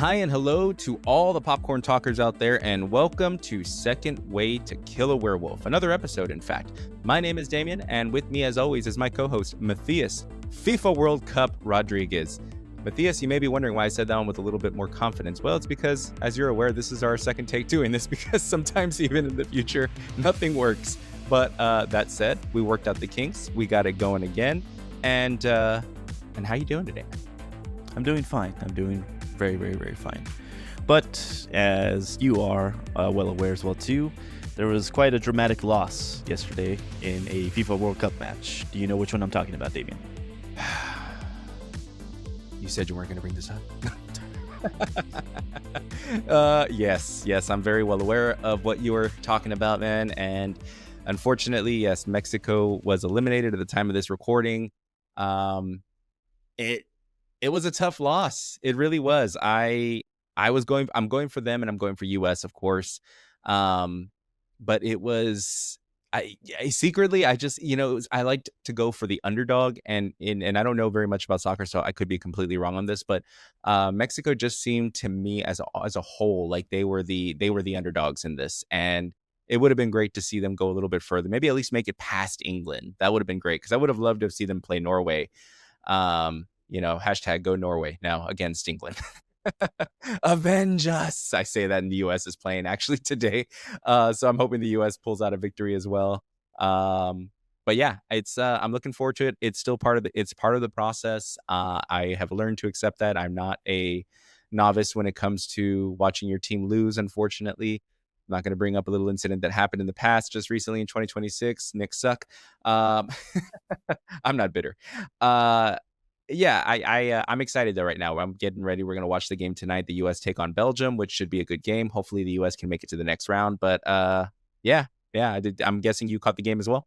Hi and hello to all the popcorn talkers out there, and welcome to Second Way to Kill a Werewolf, another episode, in fact. My name is Damien, and with me, as always, is my co-host, Matthias, FIFA World Cup Rodriguez. Matthias, you may be wondering why I said that one with a little bit more confidence. Well, it's because, as you're aware, this is our second take doing this, because sometimes even in the future, nothing works. But that said, we worked out the kinks, we got it going again, and how you doing today? I'm doing fine. I'm doing very, very, very fine. But as you are well aware as well too, there was quite a dramatic loss yesterday in a FIFA World Cup match. Do you know which one I'm talking about, Damien? You said you weren't going to bring this up. Yes, I'm very well aware of what you were talking about, man. And unfortunately, yes, Mexico was eliminated at the time of this recording. It was a tough loss. It really was. I'm going for them, and I'm going for US, of course. But it was, I secretly, I just, I liked to go for the underdog, and I don't know very much about soccer, so I could be completely wrong on this, but Mexico just seemed to me as a whole like they were the underdogs in this, and it would have been great to see them go a little bit further, maybe at least make it past England. That would have been great, because I would have loved to see them play Norway. Hashtag go Norway now against England. Avenge us. I say that, in the US is playing actually today. So I'm hoping the US pulls out a victory as well. But yeah, it's I'm looking forward to it. It's still part of the process. I have learned to accept that. I'm not a novice when it comes to watching your team lose, unfortunately. I'm not going to bring up a little incident that happened in the past just recently in 2026. Knicks suck. I'm not bitter. I'm excited though right now. I'm getting ready. We're going to watch the game tonight. The US take on Belgium, which should be a good game. Hopefully the US can make it to the next round. But I'm guessing you caught the game as well.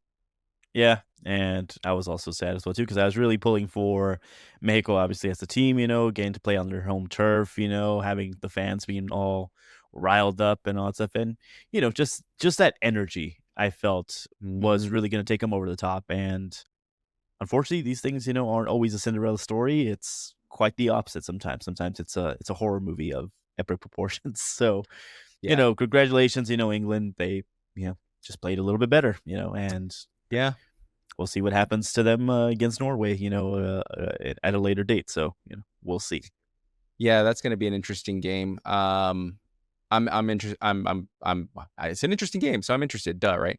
Yeah, and I was also sad as well too, because I was really pulling for Mexico, obviously, as a team, getting to play on their home turf, having the fans being all riled up and all that stuff. And, just that energy I felt was really going to take them over the top. And unfortunately, these things, aren't always a Cinderella story. It's quite the opposite sometimes. Sometimes it's a horror movie of epic proportions. So, Yeah. Congratulations, England. They, just played a little bit better, and Yeah. we'll see what happens to them against Norway, at a later date. So, we'll see. Yeah, that's going to be an interesting game. I'm interested. It's an interesting game, so I'm interested. Duh, right?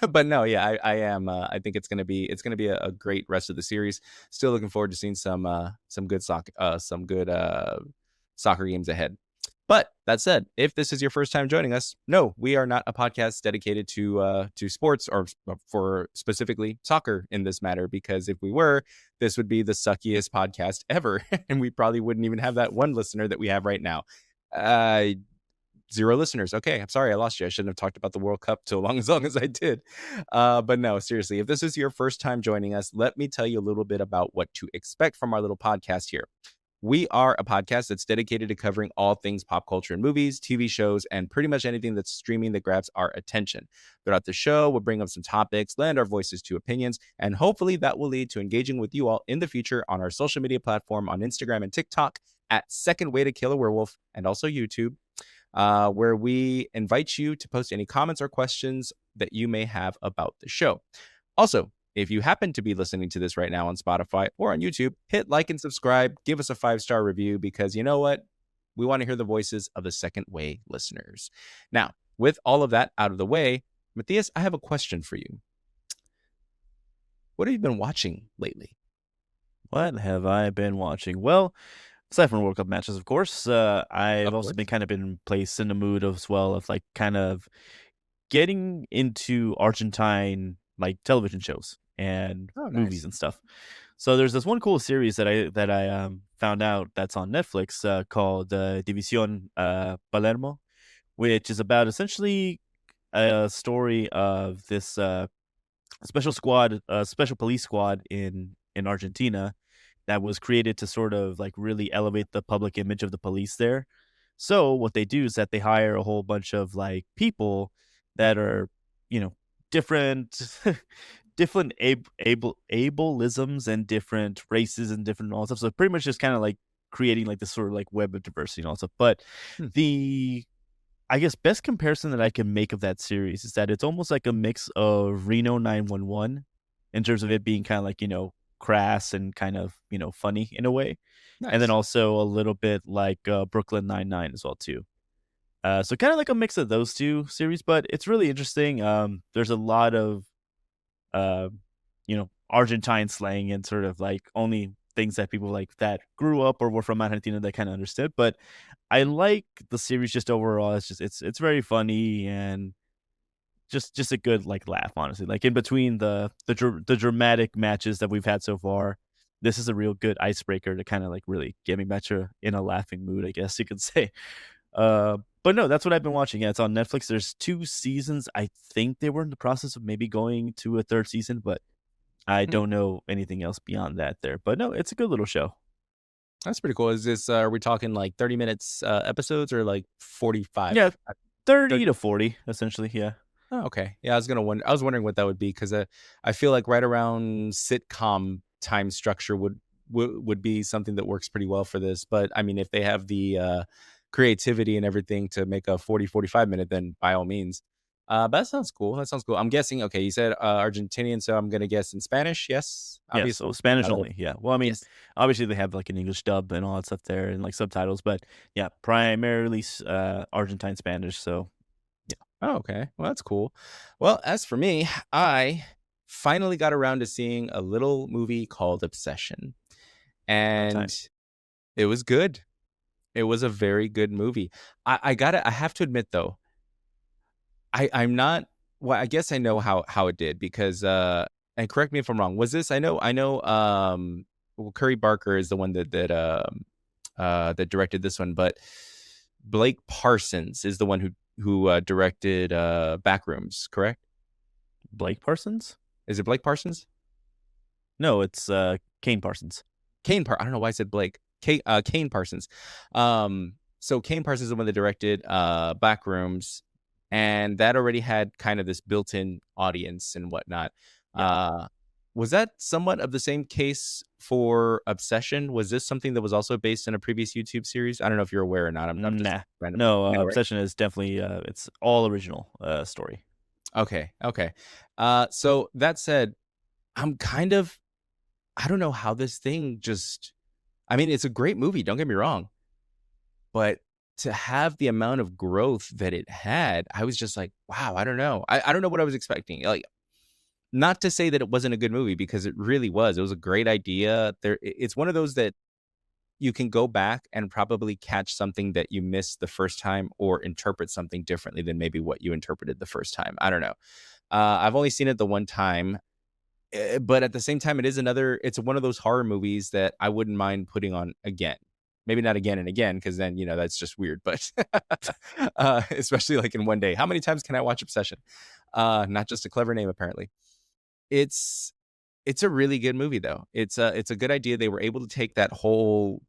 But no, yeah, I am. I think it's gonna be a great rest of the series. Still looking forward to seeing some good soccer games ahead. But that said, if this is your first time joining us, no, we are not a podcast dedicated to sports, or for specifically soccer in this matter, because if we were, this would be the suckiest podcast ever, and we probably wouldn't even have that one listener that we have right now. 0 listeners. Okay, I'm sorry I lost you. I shouldn't have talked about the World Cup so long as I did. But no, seriously, if this is your first time joining us, let me tell you a little bit about what to expect from our little podcast here. We are a podcast that's dedicated to covering all things pop culture and movies, TV shows, and pretty much anything that's streaming that grabs our attention. Throughout the show, we'll bring up some topics, lend our voices to opinions, and hopefully that will lead to engaging with you all in the future on our social media platform on Instagram and TikTok at Second Way to Kill a Werewolf, and also YouTube, where we invite you to post any comments or questions that you may have about the show. Also, if you happen to be listening to this right now on Spotify or on YouTube, hit like and subscribe, give us a 5-star review, because you know what? We want to hear the voices of the Second Way listeners. Now, with all of that out of the way, Matthias, I have a question for you. What have you been watching lately? What have I been watching? Well, aside from World Cup matches, of course, I've also been placed in the mood as well of like kind of getting into Argentine like television shows and movies and stuff. So there's this one cool series that I found out that's on Netflix called División Palermo, which is about essentially a story of this special police squad in Argentina that was created to sort of like really elevate the public image of the police there. So what they do is that they hire a whole bunch of like people that are, different ableisms and different races and different all stuff. So pretty much just kind of like creating like this sort of like web of diversity and all that stuff. But Hmm. the I guess best comparison that I can make of that series is that it's almost like a mix of Reno 911 in terms of it being kind of like, crass and kind of, funny in a way. And then Nice. also a little bit like Brooklyn Nine-Nine as well too. So kind of like a mix of those two series, but it's really interesting. There's a lot of uh, Argentine slang and sort of like only things that people like that grew up or were from Argentina that kind of understood. But I like the series just overall. It's very funny and just a good like laugh, honestly. Like in between the dramatic matches that we've had so far, this is a real good icebreaker to kind of like really get me back to in a laughing mood, I guess you could say. But no, that's what I've been watching. Yeah, it's on Netflix. There's 2 seasons. I think they were in the process of maybe going to a 3rd season, but I Hmm. don't know anything else beyond that there. But no, it's a good little show. That's pretty cool. Is this are we talking like 30 minutes episodes or like 45? Yeah, Uh, 30 30. to 40 essentially, yeah. Oh, okay. Yeah, I was wondering what that would be because I feel like right around sitcom time structure would be something that works pretty well for this. But I mean, if they have the creativity and everything to make a 40-45 minute, then by all means. But that sounds cool. That sounds cool. I'm guessing. Okay, you said Argentinian, so I'm gonna guess in Spanish. Yes, Yeah, so obviously. Spanish Not a, only, yeah. Well, I mean, yes. obviously they have like an English dub and all that stuff there and like subtitles, but yeah, primarily Argentine Spanish, so yeah, Oh, okay. Well, that's cool. Well, as for me, I finally got around to seeing a little movie called Obsession, about and time. it was good. It was a very good movie. I have to admit though, I'm not well, I guess I know how it did because and correct me if I'm wrong. Was this I know well, Curry Barker is the one that directed this one, but Blake Parsons is the one who directed Backrooms, correct? Blake Parsons? Is it Blake Parsons? No, it's Kane Parsons. I don't know why I said Blake. Kane Parsons. So Kane Parsons is the one that directed Backrooms, and that already had kind of this built-in audience and whatnot. Yeah. Uh, was that somewhat of the same case for Obsession? Was this something that was also based in a previous YouTube series? I don't know if you're aware or not. I'm just Nah. randomly. No, No, right? Obsession is definitely it's all original story. Okay, okay. So that said, I'm kind of I don't know how this thing just I mean, it's a great movie, don't get me wrong, but to have the amount of growth that it had, I was just like, "Wow, I don't know." I don't know what I was expecting. Like, not to say that it wasn't a good movie because it really was. It was a great idea. It's one of those that you can go back and probably catch something that you missed the first time or interpret something differently than maybe what you interpreted the first time. I don't know. I've only seen it the one time, but at the same time, it's one of those horror movies that I wouldn't mind putting on again. Maybe not again and again, because then, that's just weird, but especially like in one day. How many times can I watch Obsession? Not just a clever name, apparently. It's it's a really good movie though. It's a good idea. They were able to take that whole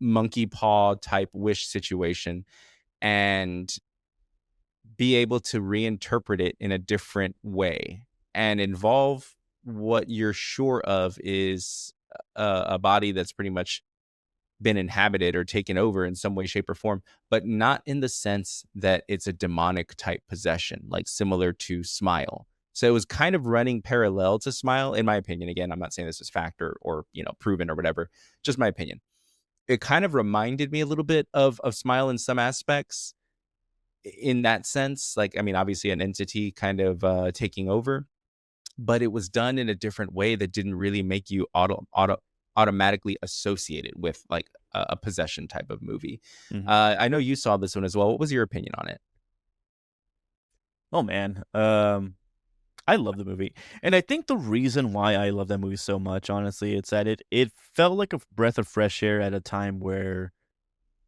monkey paw type wish situation and be able to reinterpret it in a different way and involve what you're sure of is a body that's pretty much been inhabited or taken over in some way, shape, or form, but not in the sense that it's a demonic type possession, like similar to Smile. So it was kind of running parallel to Smile, in my opinion. Again, I'm not saying this is fact or proven or whatever, just my opinion. It kind of reminded me a little bit of Smile in some aspects, in that sense. Like, I mean, obviously an entity kind of taking over, but it was done in a different way that didn't really make you automatically associate it with like a possession type of movie. Mhm. I know you saw this one as well. What was your opinion on it? Oh man. I love the movie. And I think the reason why I love that movie so much, honestly, it's that it felt like a breath of fresh air at a time where,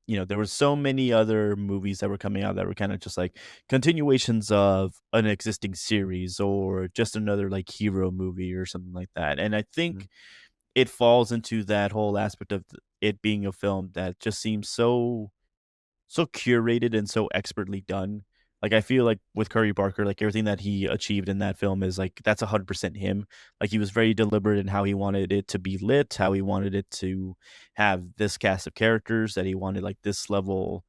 there were so many other movies that were coming out that were kind of just like continuations of an existing series or just another like hero movie or something like that. And I Mm. think it falls into that whole aspect of it being a film that just seems so curated and so expertly done. Like, I feel like with Curry Barker, like, everything that he achieved in that film is, like, that's 100% him. Like, he was very deliberate in how he wanted it to be lit, how he wanted it to have this cast of characters, that he wanted, like, this level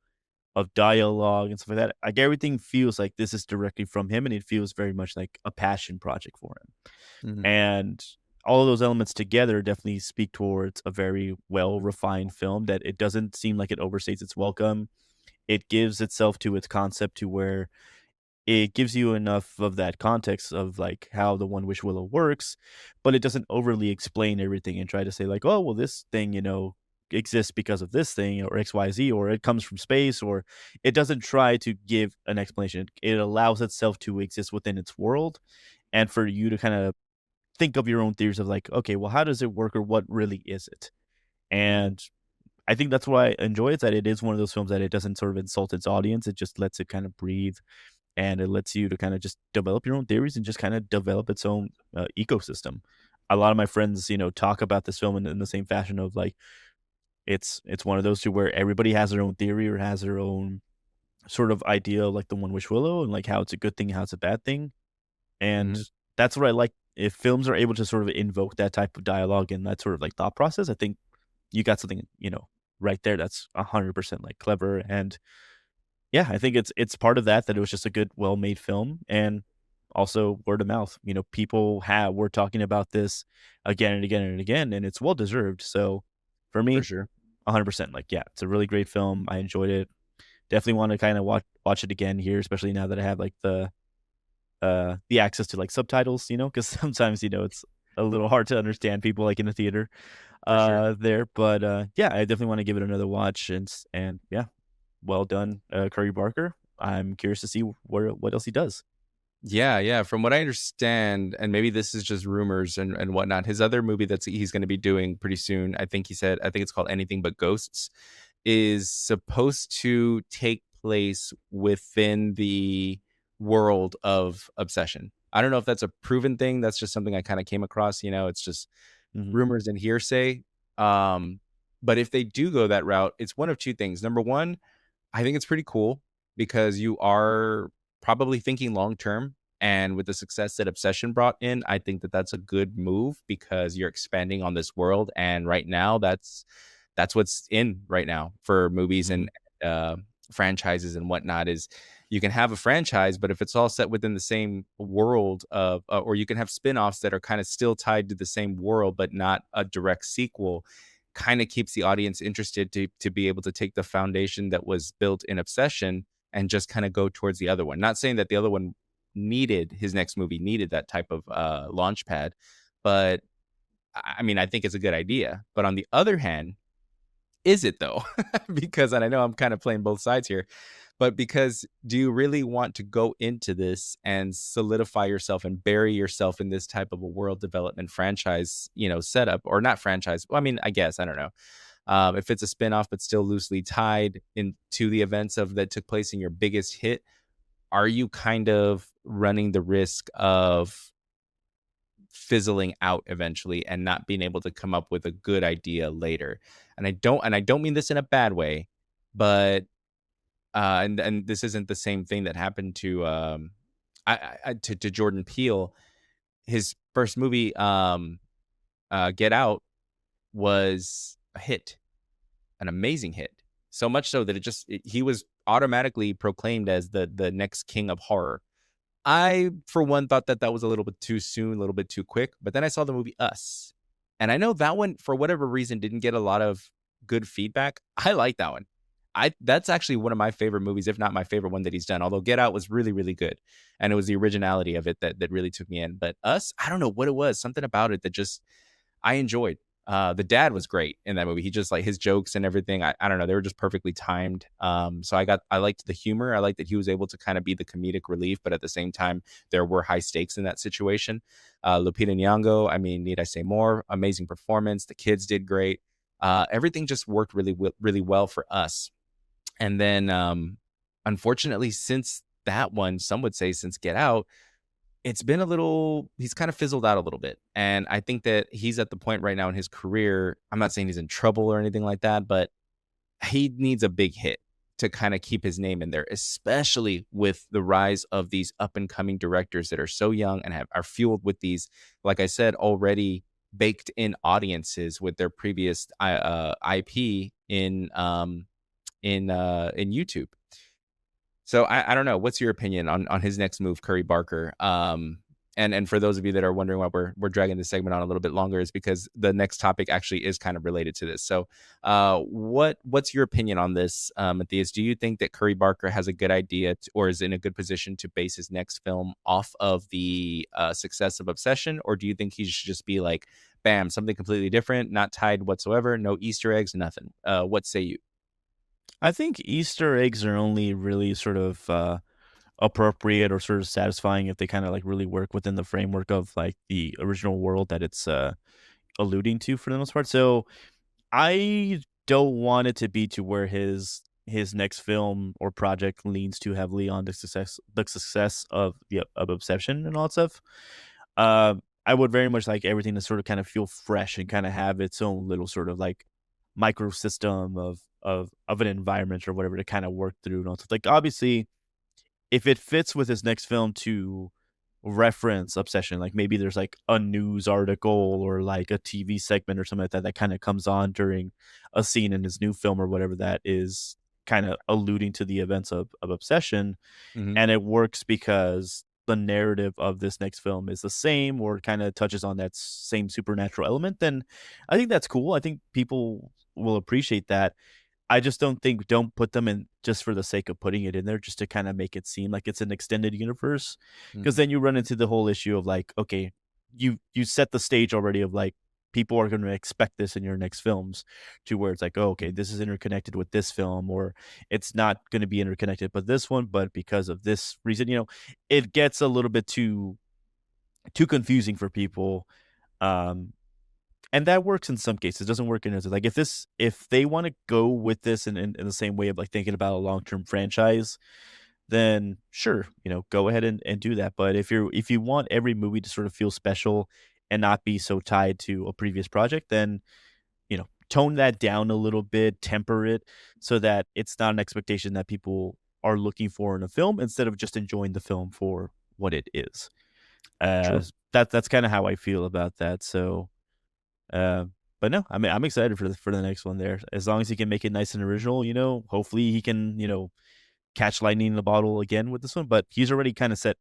of dialogue and stuff like that. Like, everything feels like this is directly from him, and it feels very much like a passion project for him. Mhm. And all of those elements together definitely speak towards a very well refined film that it doesn't seem like it overstates its welcome. It gives itself to its concept to where it gives you enough of that context of like how the One Wish Willow works, but it doesn't overly explain everything and try to say like, oh, well, this thing, exists because of this thing or XYZ, or it comes from space, or it doesn't try to give an explanation. It allows itself to exist within its world and for you to kind of think of your own theories of like, okay, well, how does it work or what really is it? And I think that's why I enjoy it, that it is one of those films that it doesn't sort of insult its audience. It just lets it kind of breathe and it lets you to kind of just develop your own theories and just kind of develop its own ecosystem. A lot of my friends, talk about this film in the same fashion of like it's one of those two where everybody has their own theory or has their own sort of idea, like the One Wish Willow, and like how it's a good thing, how it's a bad thing, and Mhm. that's what I like. If films are able to sort of invoke that type of dialogue and that sort of like thought process, I think you got something, right there that's 100% like clever. And yeah, I think it's part of that it was just a good, well-made film, and also word of mouth. People have were talking about this again and again and again, and it's well deserved. So for For me, sure. 100%. Like, yeah, it's a really great film. I enjoyed it. Definitely want to kind of watch it again here, especially now that I have like the access to like subtitles. Because sometimes it's a little hard to understand people like in the theater For sure. there. But yeah, I definitely want to give it another watch, and yeah, well done, Curry Barker. I'm curious to see what else he does. Yeah, yeah. From what I understand, and maybe this is just rumors and whatnot, his other movie that's he's going to be doing pretty soon, I think he said, I think it's called Anything But Ghosts, is supposed to take place within the world of Obsession. I don't know if that's a proven thing. That's just something I kind of came across. It's just Mhm, rumors and hearsay. Um, but if they do go that route, it's one of two things. Number one, I think it's pretty cool because you are probably thinking long term. And with the success that Obsession brought in, I think that that's a good move because you're expanding on this world. And right now, that's what's in right now for movies mhm, and uh, franchises and whatnot. Is you can have a franchise, but if it's all set within the same world of, or you can have spin-offs that are kind of still tied to the same world, but not a direct sequel, kind of keeps the audience interested to be able to take the foundation that was built in Obsession and just kind of go towards the other one. Not saying that the other one needed his next movie needed that type of launch pad, but I mean, I think it's a good idea. But on the other hand, is it though? Because, and I know I'm kind of playing both sides here, but because do you really want to go into this and solidify yourself and bury yourself in this type of a world development franchise, setup, or not franchise? Well, I mean, I guess I don't know if it's a spinoff, but still loosely tied into the events of that took place in your biggest hit. Are you kind of running the risk of fizzling out eventually and not being able to come up with a good idea later? And I don't mean this in a bad way, but and this isn't the same thing that happened to to Jordan Peele. His first movie, Get Out, was a hit, an amazing hit. So much so that he was automatically proclaimed as the next king of horror. I, for one, thought that that was a little bit too soon, a little bit too quick. But then I saw the movie Us, and I know that one, for whatever reason, didn't get a lot of good feedback. I like that one. I That's actually one of my favorite movies, if not my favorite one that he's done. Although Get Out was really, really good, and it was the originality of it that really took me in. But Us, I don't know what it was, something about it that just I enjoyed. The dad was great in that movie. He just, like, his jokes and everything. I don't know. They were just perfectly timed. So I liked the humor. I liked that he was able to kind of be the comedic relief, but at the same time, there were high stakes in that situation. Lupita Nyong'o, I mean, need I say more? Amazing performance. The kids did great. Everything just worked really, really well for Us. And then, unfortunately, since that one, some would say since Get Out, it's been a little he's kind of fizzled out a little bit, and I think that he's at the point right now in his career. I'm not saying he's in trouble or anything like that, but he needs a big hit. to kind of keep his name in there, especially with the rise of these up and coming directors that are so young and are fueled with these, like I said, already baked in audiences with their previous IP in YouTube. So I don't know. What's your opinion on his next move, Curry Barker? And for those of you that are wondering why we're dragging this segment on a little bit longer, is because the next topic actually is kind of related to this. So, what's your opinion on this, Matthias? Do you think that Curry Barker has a good idea or is in a good position to base his next film off of the success of Obsession, or do you think he should just be like, bam, something completely different, not tied whatsoever, no Easter eggs, nothing? What say you? I think Easter eggs are only really sort of appropriate or sort of satisfying if they kind of like really work within the framework of like the original world that it's alluding to for the most part. So I don't want it to be to where his next film or project leans too heavily on the success of of Obsession and all that stuff. I would very much like everything to sort of kind of feel fresh and kind of have its own little sort of like microsystem of an environment or whatever to kind of work through and all. So, like obviously, if it fits with his next film to reference Obsession, like maybe there's like a news article or like a TV segment or something like that that kind of comes on during a scene in his new film or whatever that is kind of alluding to the events of Obsession, Hmm. and it works because the narrative of this next film is the same or kind of touches on that same supernatural element, then I think that's cool. I think people will appreciate that. I just don't put them in just for the sake of putting it in there just to kind of make it seem like it's an extended universe, because then you run into the whole issue of like, okay, you set the stage already of like people are going to expect this in your next films, to where it's like, oh, okay, this is interconnected with this film, or it's not going to be interconnected but this one, but because of this reason, it gets a little bit too confusing for people. um and that works in some cases, doesn't work in others. Like if they want to go with this in the same way of like thinking about a long-term franchise, then sure, go ahead and do that. But if you want every movie to sort of feel special and not be so tied to a previous project, then tone that down a little bit, temper it so that it's not an expectation that people are looking for in a film instead of just enjoying the film for what it is. Uh True. that's kind of how I feel about that. So uh, but no, I mean, I'm excited for the next one there. As long as he can make it nice and original, hopefully he can, catch lightning in the bottle again with this one. But he's already kind of set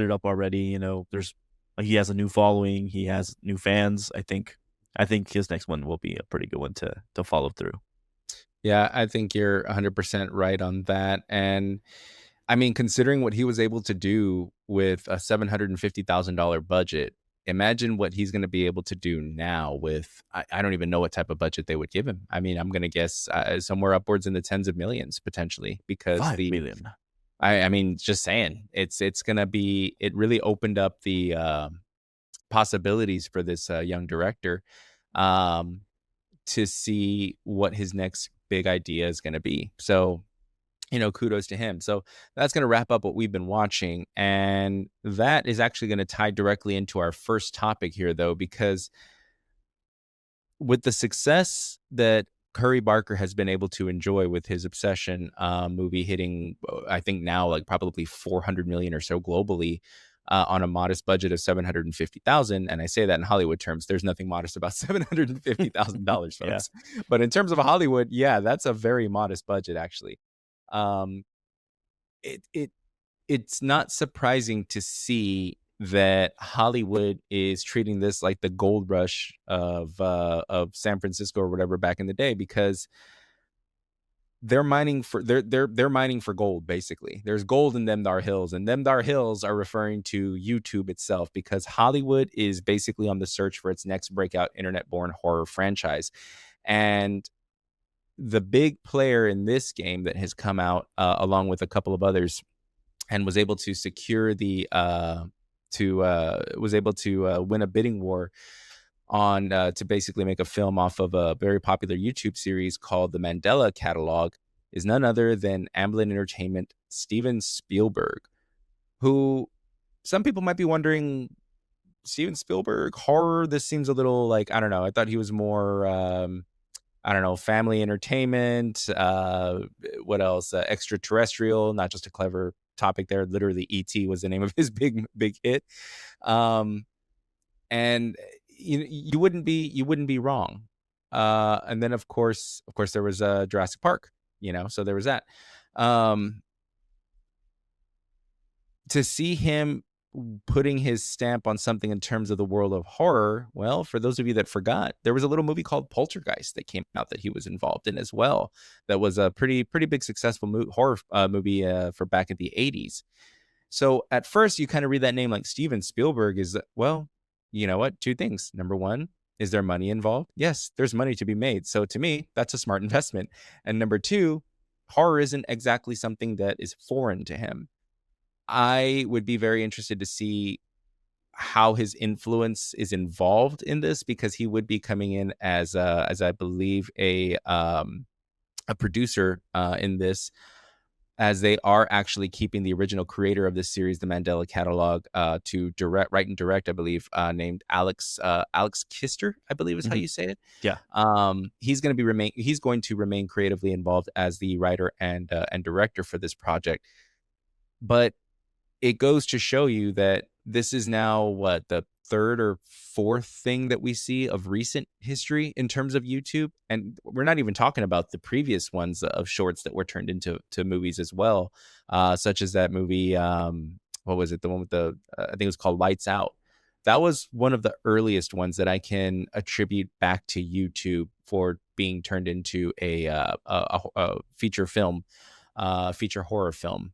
it up already. He has a new following, he has new fans. I think his next one will be a pretty good one to follow through. Yeah, I think you're 100% right on that. And I mean, considering what he was able to do with a $750,000 budget, imagine what he's going to be able to do now with, I don't even know what type of budget they would give him. I mean, I'm going to guess somewhere upwards in the tens of millions potentially, because 5 million. I mean, just saying, it's going to be, it really opened up the possibilities for this young director. Um, to see what his next big idea is going to be. So, kudos to him. So that's going to wrap up what we've been watching. And that is actually going to tie directly into our first topic here, though, because with the success that Curry Barker has been able to enjoy with his Obsession movie hitting, I think now like probably 400 million or so globally, on a modest budget of 750,000. And I say that in Hollywood terms. There's nothing modest about $750,000, Yeah. folks. But in terms of Hollywood, yeah, that's a very modest budget, actually. Um, it's not surprising to see that Hollywood is treating this like the gold rush of San Francisco or whatever back in the day, because they're mining for gold. Basically, there's gold in them thar hills, and them thar hills are referring to YouTube itself, because Hollywood is basically on the search for its next breakout internet born horror franchise. And the big player in this game that has come out, along with a couple of others, and was able to secure the to was able to win a bidding war on to basically make a film off of a very popular YouTube series called The Mandela Catalog, is none other than Amblin Entertainment Steven Spielberg, who some people might be wondering, Steven Spielberg horror, this seems a little like, I don't know, I thought he was more I don't know, family entertainment. What else? Extraterrestrial, not just a clever topic there. Literally, E.T. was the name of his big hit. Um, and you wouldn't be wrong. And then of course there was Jurassic Park. So there was that. Um, to see him putting his stamp on something in terms of the world of horror, well, for those of you that forgot, there was a little movie called Poltergeist that came out that he was involved in as well. That was a pretty big successful horror movie for back in the 80s. So at first, you kind of read that name like Steven Spielberg is, well, you know what? Two things. Number one, is there money involved? Yes, there's money to be made. So to me, that's a smart investment. And number two, horror isn't exactly something that is foreign to him. I would be very interested to see how his influence is involved in this, because he would be coming in as I believe a producer in this, as they are actually keeping the original creator of this series, the Mandela Catalog, to write and direct, I believe, named Alex Kister, I believe is how Mhm. you say it. Yeah. He's going to remain creatively involved as the writer and director for this project. But it goes to show you that this is now what, the third or fourth thing that we see of recent history in terms of YouTube, and we're not even talking about the previous ones of shorts that were turned into movies as well, such as that movie. What was it? The one with I think it was called Lights Out. That was one of the earliest ones that I can attribute back to YouTube for being turned into a feature film, feature horror film.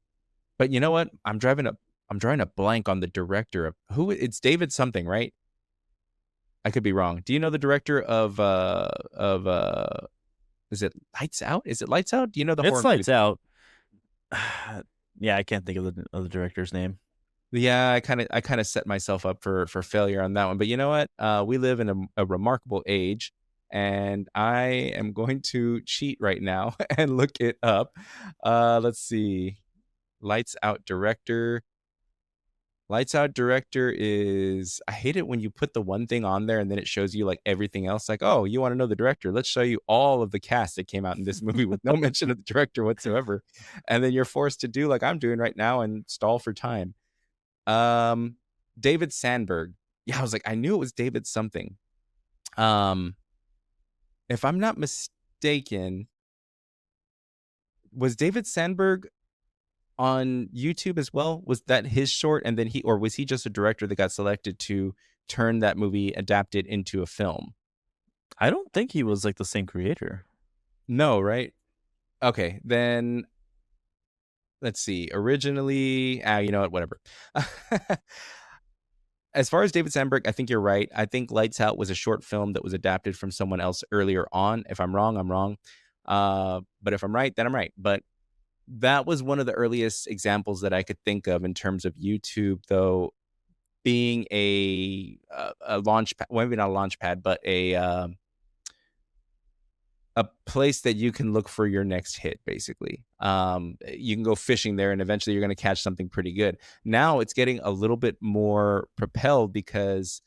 But you know what? I'm drawing a blank on the director of who it's David something, right? I could be wrong. Do you know the director of is it Lights Out? Is it Lights Out? Do you know the It's horror Lights Out. Yeah, I can't think of the director's name. Yeah, I kind of set myself up for failure on that one. But you know what? We live in a remarkable age, and I am going to cheat right now and look it up. Let's see. Lights Out director. Lights Out director is, I hate it when you put the one thing on there and then it shows you like everything else. Like, oh, you want to know the director? Let's show you all of the cast that came out in this movie with no mention of the director whatsoever. And then you're forced to do like I'm doing right now and stall for time. Um, David Sandberg. Yeah, I was like, I knew it was David something. Um, if I'm not mistaken, was David Sandberg on YouTube as well? Was that his short, and then or was he just a director that got selected to turn that movie, adapt it into a film? I don't think he was like the same creator. No, right? Okay, then let's see. Originally, you know what? Whatever. As far as David Sandberg, I think you're right. I think Lights Out was a short film that was adapted from someone else earlier on. If I'm wrong, I'm wrong. But if I'm right, then I'm right. But that was one of the earliest examples that I could think of in terms of YouTube, though, being a launch pad, well, maybe not a launch pad, but a place that you can look for your next hit, basically. You can go fishing there and eventually you're going to catch something pretty good. Now it's getting a little bit more propelled because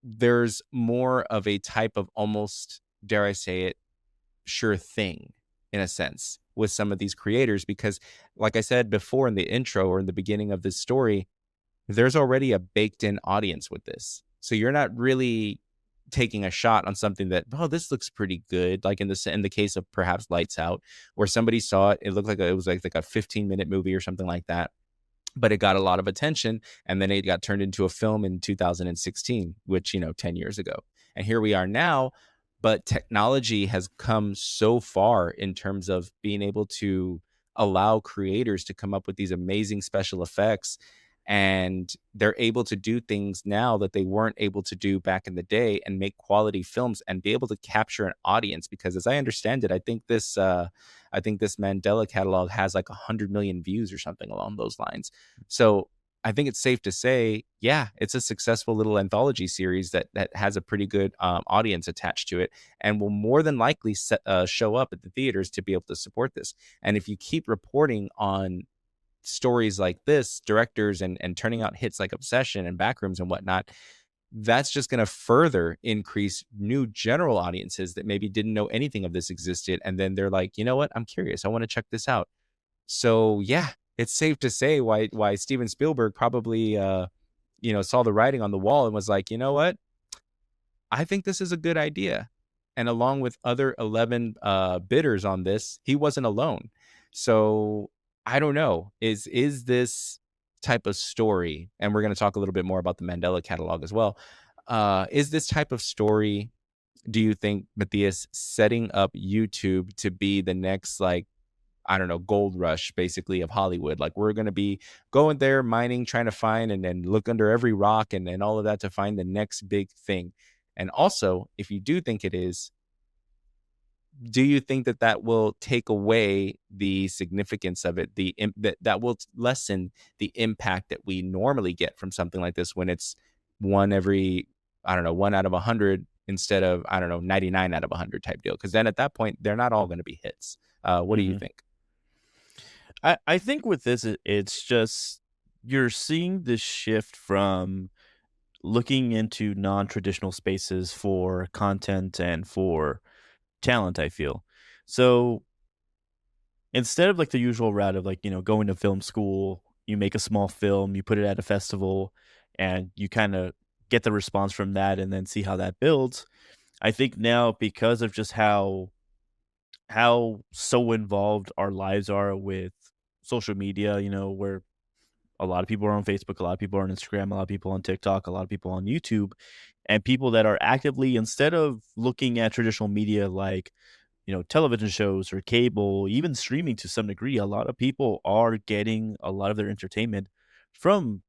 there's more of a type of, almost, dare I say it, sure thing in a sense with some of these creators, because like I said before in the intro or in the beginning of this story, there's already a baked in audience with this. So you're not really taking a shot on something that, oh, this looks pretty good. Like in the case of perhaps Lights Out, where somebody saw it, it looked like it was like a 15-minute movie or something like that. But it got a lot of attention, and then it got turned into a film in 2016, which, 10 years ago. And here we are now, but technology has come so far in terms of being able to allow creators to come up with these amazing special effects, and they're able to do things now that they weren't able to do back in the day, and make quality films and be able to capture an audience. Because as I understand it, I think this Mandela catalog has like 100 million views or something along those lines. So I think it's safe to say, yeah, it's a successful little anthology series that has a pretty good audience attached to it, and will more than likely show up at the theaters to be able to support this. And if you keep reporting on stories like this, directors and turning out hits like Obsession and Backrooms and whatnot, that's just going to further increase new general audiences that maybe didn't know anything of this existed. And then they're like, you know what? I'm curious. I want to check this out. So yeah, it's safe to say why Steven Spielberg probably saw the writing on the wall and was like, you know what? I think this is a good idea. And along with other 11 bidders on this, he wasn't alone. So I don't know. Is this type of story, and we're going to talk a little bit more about the Mandela catalog as well. Is this type of story, do you think, Matthias, setting up YouTube to be the next, like, I don't know, gold rush basically of Hollywood? Like, we're going to be going there, mining, trying to find, and then look under every rock and all of that to find the next big thing. And also, if you do think it is, do you think that that will take away the significance of it, that will lessen the impact that we normally get from something like this when it's one every, I don't know, 1 out of 100 instead of, I don't know, 99 out of 100 type deal? Because then at that point, they're not all going to be hits. What do you Mhm. think? I think with this, it's just you're seeing this shift from looking into non-traditional spaces for content and for talent, I feel. So instead of like the usual route of like, going to film school, you make a small film, you put it at a festival, and you kind of get the response from that and then see how that builds. I think now because of just how so involved our lives are with social media, where a lot of people are on Facebook, a lot of people are on Instagram, a lot of people on TikTok, a lot of people on YouTube, and people that are actively, instead of looking at traditional media like, television shows or cable, even streaming to some degree, a lot of people are getting a lot of their entertainment from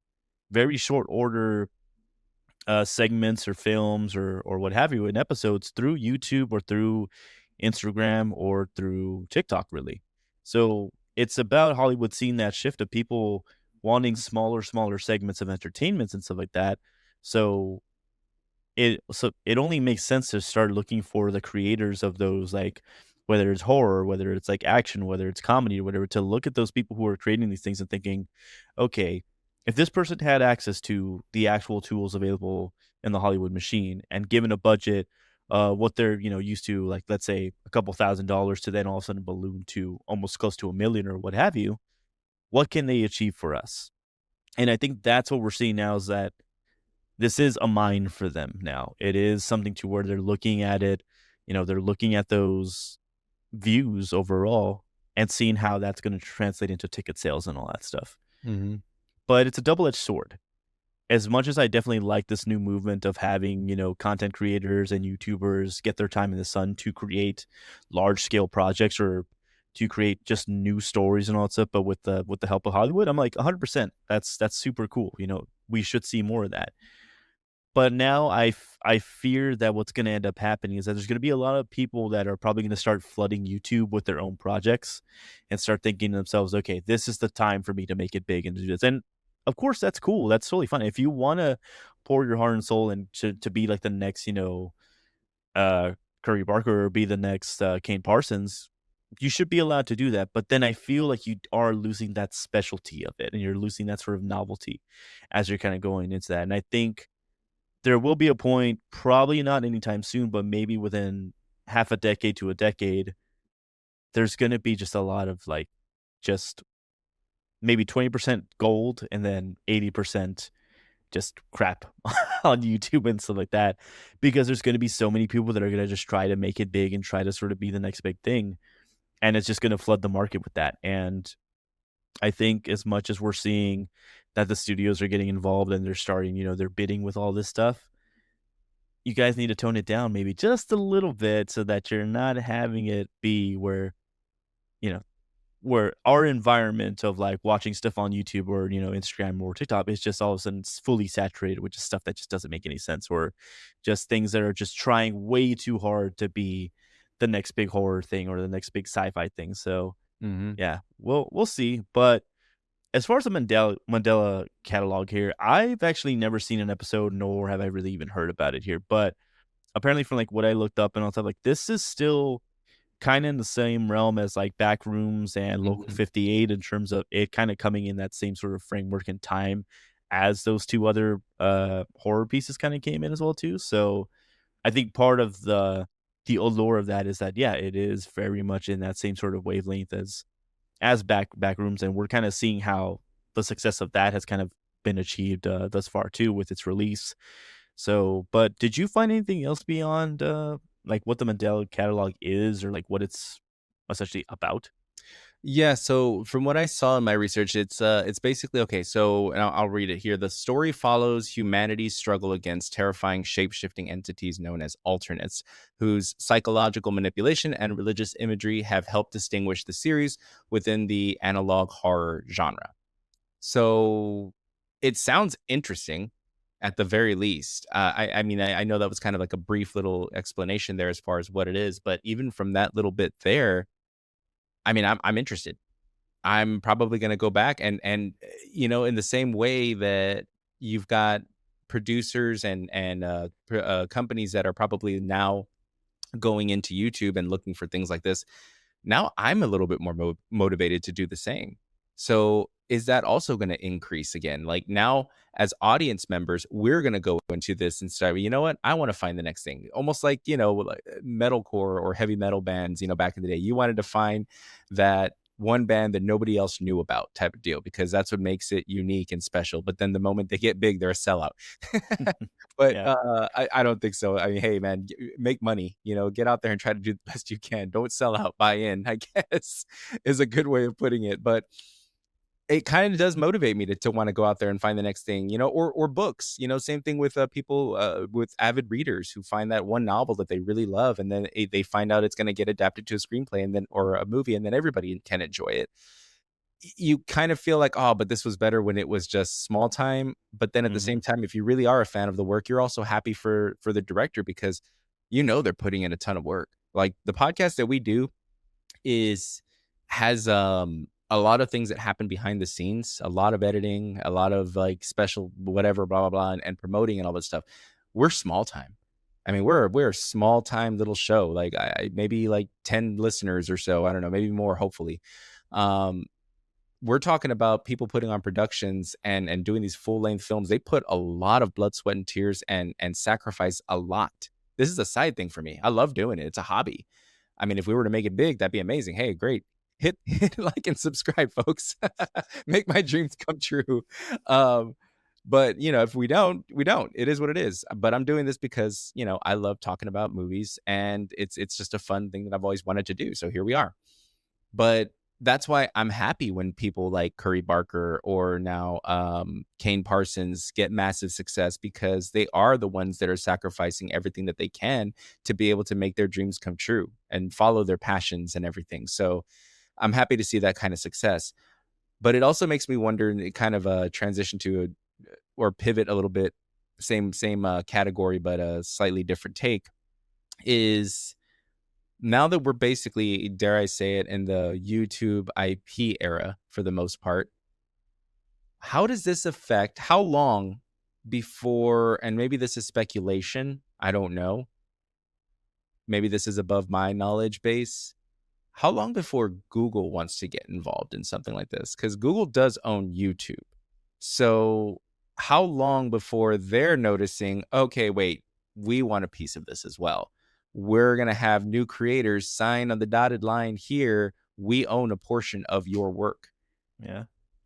very short order segments or films or what have you in episodes through YouTube or through Instagram or through TikTok, really. So it's about Hollywood seeing that shift of people wanting smaller segments of entertainments and stuff like that. So it only makes sense to start looking for the creators of those, like, whether it's horror, whether it's like action, whether it's comedy or whatever, to look at those people who are creating these things and thinking, okay, if this person had access to the actual tools available in the Hollywood machine and given a budget, what they're used to, like let's say a couple $1,000 to then all of a sudden balloon to almost close to 1 million or what have you, what can they achieve for us? And I think that's what we're seeing now is that this is a mine for them now. It is something to where they're looking at it, they're looking at those views overall and seeing how that's going to translate into ticket sales and all that stuff. Mm-hmm. But it's a double-edged sword. As much as I definitely like this new movement of having, content creators and YouTubers get their time in the sun to create large scale projects or to create just new stories and all that stuff, but with the help of Hollywood, I'm like 100%. That's super cool. We should see more of that. But now I fear that what's gonna end up happening is that there's gonna be a lot of people that are probably gonna start flooding YouTube with their own projects and start thinking to themselves, "Okay, this is the time for me to make it big and do this." And, of course, that's cool, that's totally fine. If you wanna pour your heart and soul and to be like the next, uh, Curry Barker or be the next, Kane Parsons, you should be allowed to do that, but then I feel like you are losing that specialty of it, and you're losing that sort of novelty as you're kinda going into that, and I think there will be a point, probably not anytime soon, but maybe within half a decade to a decade, there's gonna be just a lot of, like, just maybe 20% gold and then 80% just crap on YouTube and stuff like that, because there's gonna be so many people that are gonna just try to make it big and try to sort of be the next big thing, and it's just gonna flood the market with that, and I think as much as we're seeing that the studios are getting involved and they're starting, they're bidding with all this stuff, you guys need to tone it down maybe just a little bit so that you're not having it be where, you know, where our environment of like watching stuff on YouTube or, Instagram or TikTok is just all of a sudden fully saturated with just stuff that just doesn't make any sense or just things that are just trying way too hard to be the next big horror thing or the next big sci-fi thing. So Mm-hmm. yeah, we'll see. But as far as the Mandela catalog here, I've actually never seen an episode, nor have I really even heard about it here. But apparently from, like, what I looked up and all stuff, like, this is still kinda in the same realm as, like, Backrooms and Local Mm-hmm. 58 in terms of it kinda coming in that same sort of framework and time as those two other horror pieces kind of came in as well too. So I think part of the allure of that is that yeah, it is very much in that same sort of wavelength as Backrooms, and we're kind of seeing how the success of that has kind of been achieved thus far too with its release. So, but did you find anything else beyond like what the Mandela catalog is, or like what it's essentially about? Yeah, so from what I saw in my research, it's basically okay. So, and I'll read it here. The story follows humanity's struggle against terrifying shape-shifting entities known as alternates, whose psychological manipulation and religious imagery have helped distinguish the series within the analog horror genre. So, it sounds interesting at the very least. I mean, I know that was kind of like a brief little explanation there as far as what it is, but even from that little bit there, I mean, I'm interested. I'm probably gonna go back in the same way that you've got producers and companies that are probably now going into YouTube and looking for things like this. Now I'm a little bit more motivated to do the same. So is that also going to increase again? Like now, as audience members, we're going to go into this and start. You know what? I want to find the next thing. Almost like like metalcore or heavy metal bands. Back in the day, you wanted to find that one band that nobody else knew about type of deal because that's what makes it unique and special. But then the moment they get big, they're a sellout. But Yeah. I don't think so. I mean, hey, man, make money. Get out there and try to do the best you can. Don't sell out. Buy in. I guess is a good way of putting it. But it kind of does motivate me to want to go out there and find the next thing. Or books. Same thing with people with avid readers who find that one novel that they really love, and then they find out it's going to get adapted to a screenplay and then or a movie, and then everybody can enjoy it. You kind of feel like, oh, but this was better when it was just small time. But then at the Hmm. same time, if you really are a fan of the work, you're also happy for the director because they're putting in a ton of work. Like the podcast that we do is has a lot of things that happen behind the scenes, a lot of editing, a lot of like special whatever, blah blah blah, and promoting and all this stuff. We're small time. I mean, we're a small time little show. Like maybe like 10 listeners or so. I don't know, maybe more. Hopefully, um, we're talking about people putting on productions and doing these full length films. They put a lot of blood, sweat, and tears and sacrifice a lot. This is a side thing for me. I love doing it. It's a hobby. I mean, if we were to make it big, that'd be amazing. Hey, great. Hit like and subscribe, folks. Make my dreams come true. Um, but if we don't, we don't. It is what it is. But I'm doing this because I love talking about movies, and it's just a fun thing that I've always wanted to do. So here we are. But that's why I'm happy when people like Curry Barker or now Kane Parsons get massive success because they are the ones that are sacrificing everything that they can to be able to make their dreams come true and follow their passions and everything. So I'm happy to see that kind of success. But it also makes me wonder, and it kind of transition to or pivot a little bit, same category, but a slightly different take. Is now that we're basically, dare I say it, in the YouTube IP era for the most part, how does this affect how long before, and maybe this is speculation, I don't know. Maybe this is above my knowledge base. How long before Google wants to get involved in something like this? Because Google does own YouTube. So, how long before they're noticing, okay, wait, we want a piece of this as well? We're going to have new creators sign on the dotted line here. We own a portion of your work. Yeah.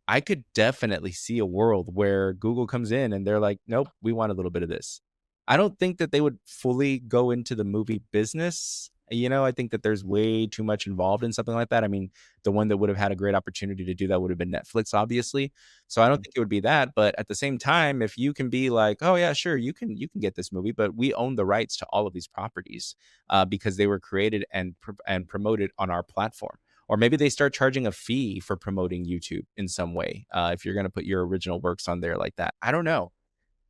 I could definitely see a world where Google comes in and they're like, nope, we want a little bit of this. I don't think that they would fully go into the movie business. I think that there's way too much involved in something like that. I mean, the one that would have had a great opportunity to do that would have been Netflix, obviously. So I don't think it would be that. But at the same time, if you can be like, oh yeah, sure, you can get this movie, but we own the rights to all of these properties because they were created and promoted on our platform. Or maybe they start charging a fee for promoting YouTube in some way if you're going to put your original works on there like that. I don't know.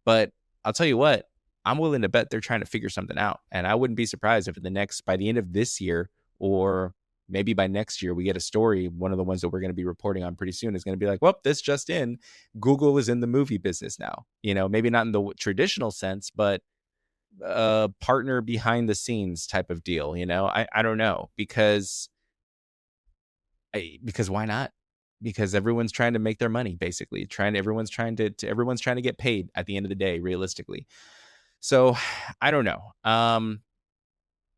But I'll tell you what, I'm willing to bet they're trying to figure something out. And I wouldn't be surprised if by the end of this year, or maybe by next year, we get a story. One of the ones that we're going to be reporting on pretty soon is going to be like, well, this just in, Google is in the movie business now. Maybe not in the traditional sense, but partner behind the scenes type of deal. I don't know because why not? because everyone's trying to make their money, basically. Everyone's trying to get paid at the end of the day, realistically. So I don't know.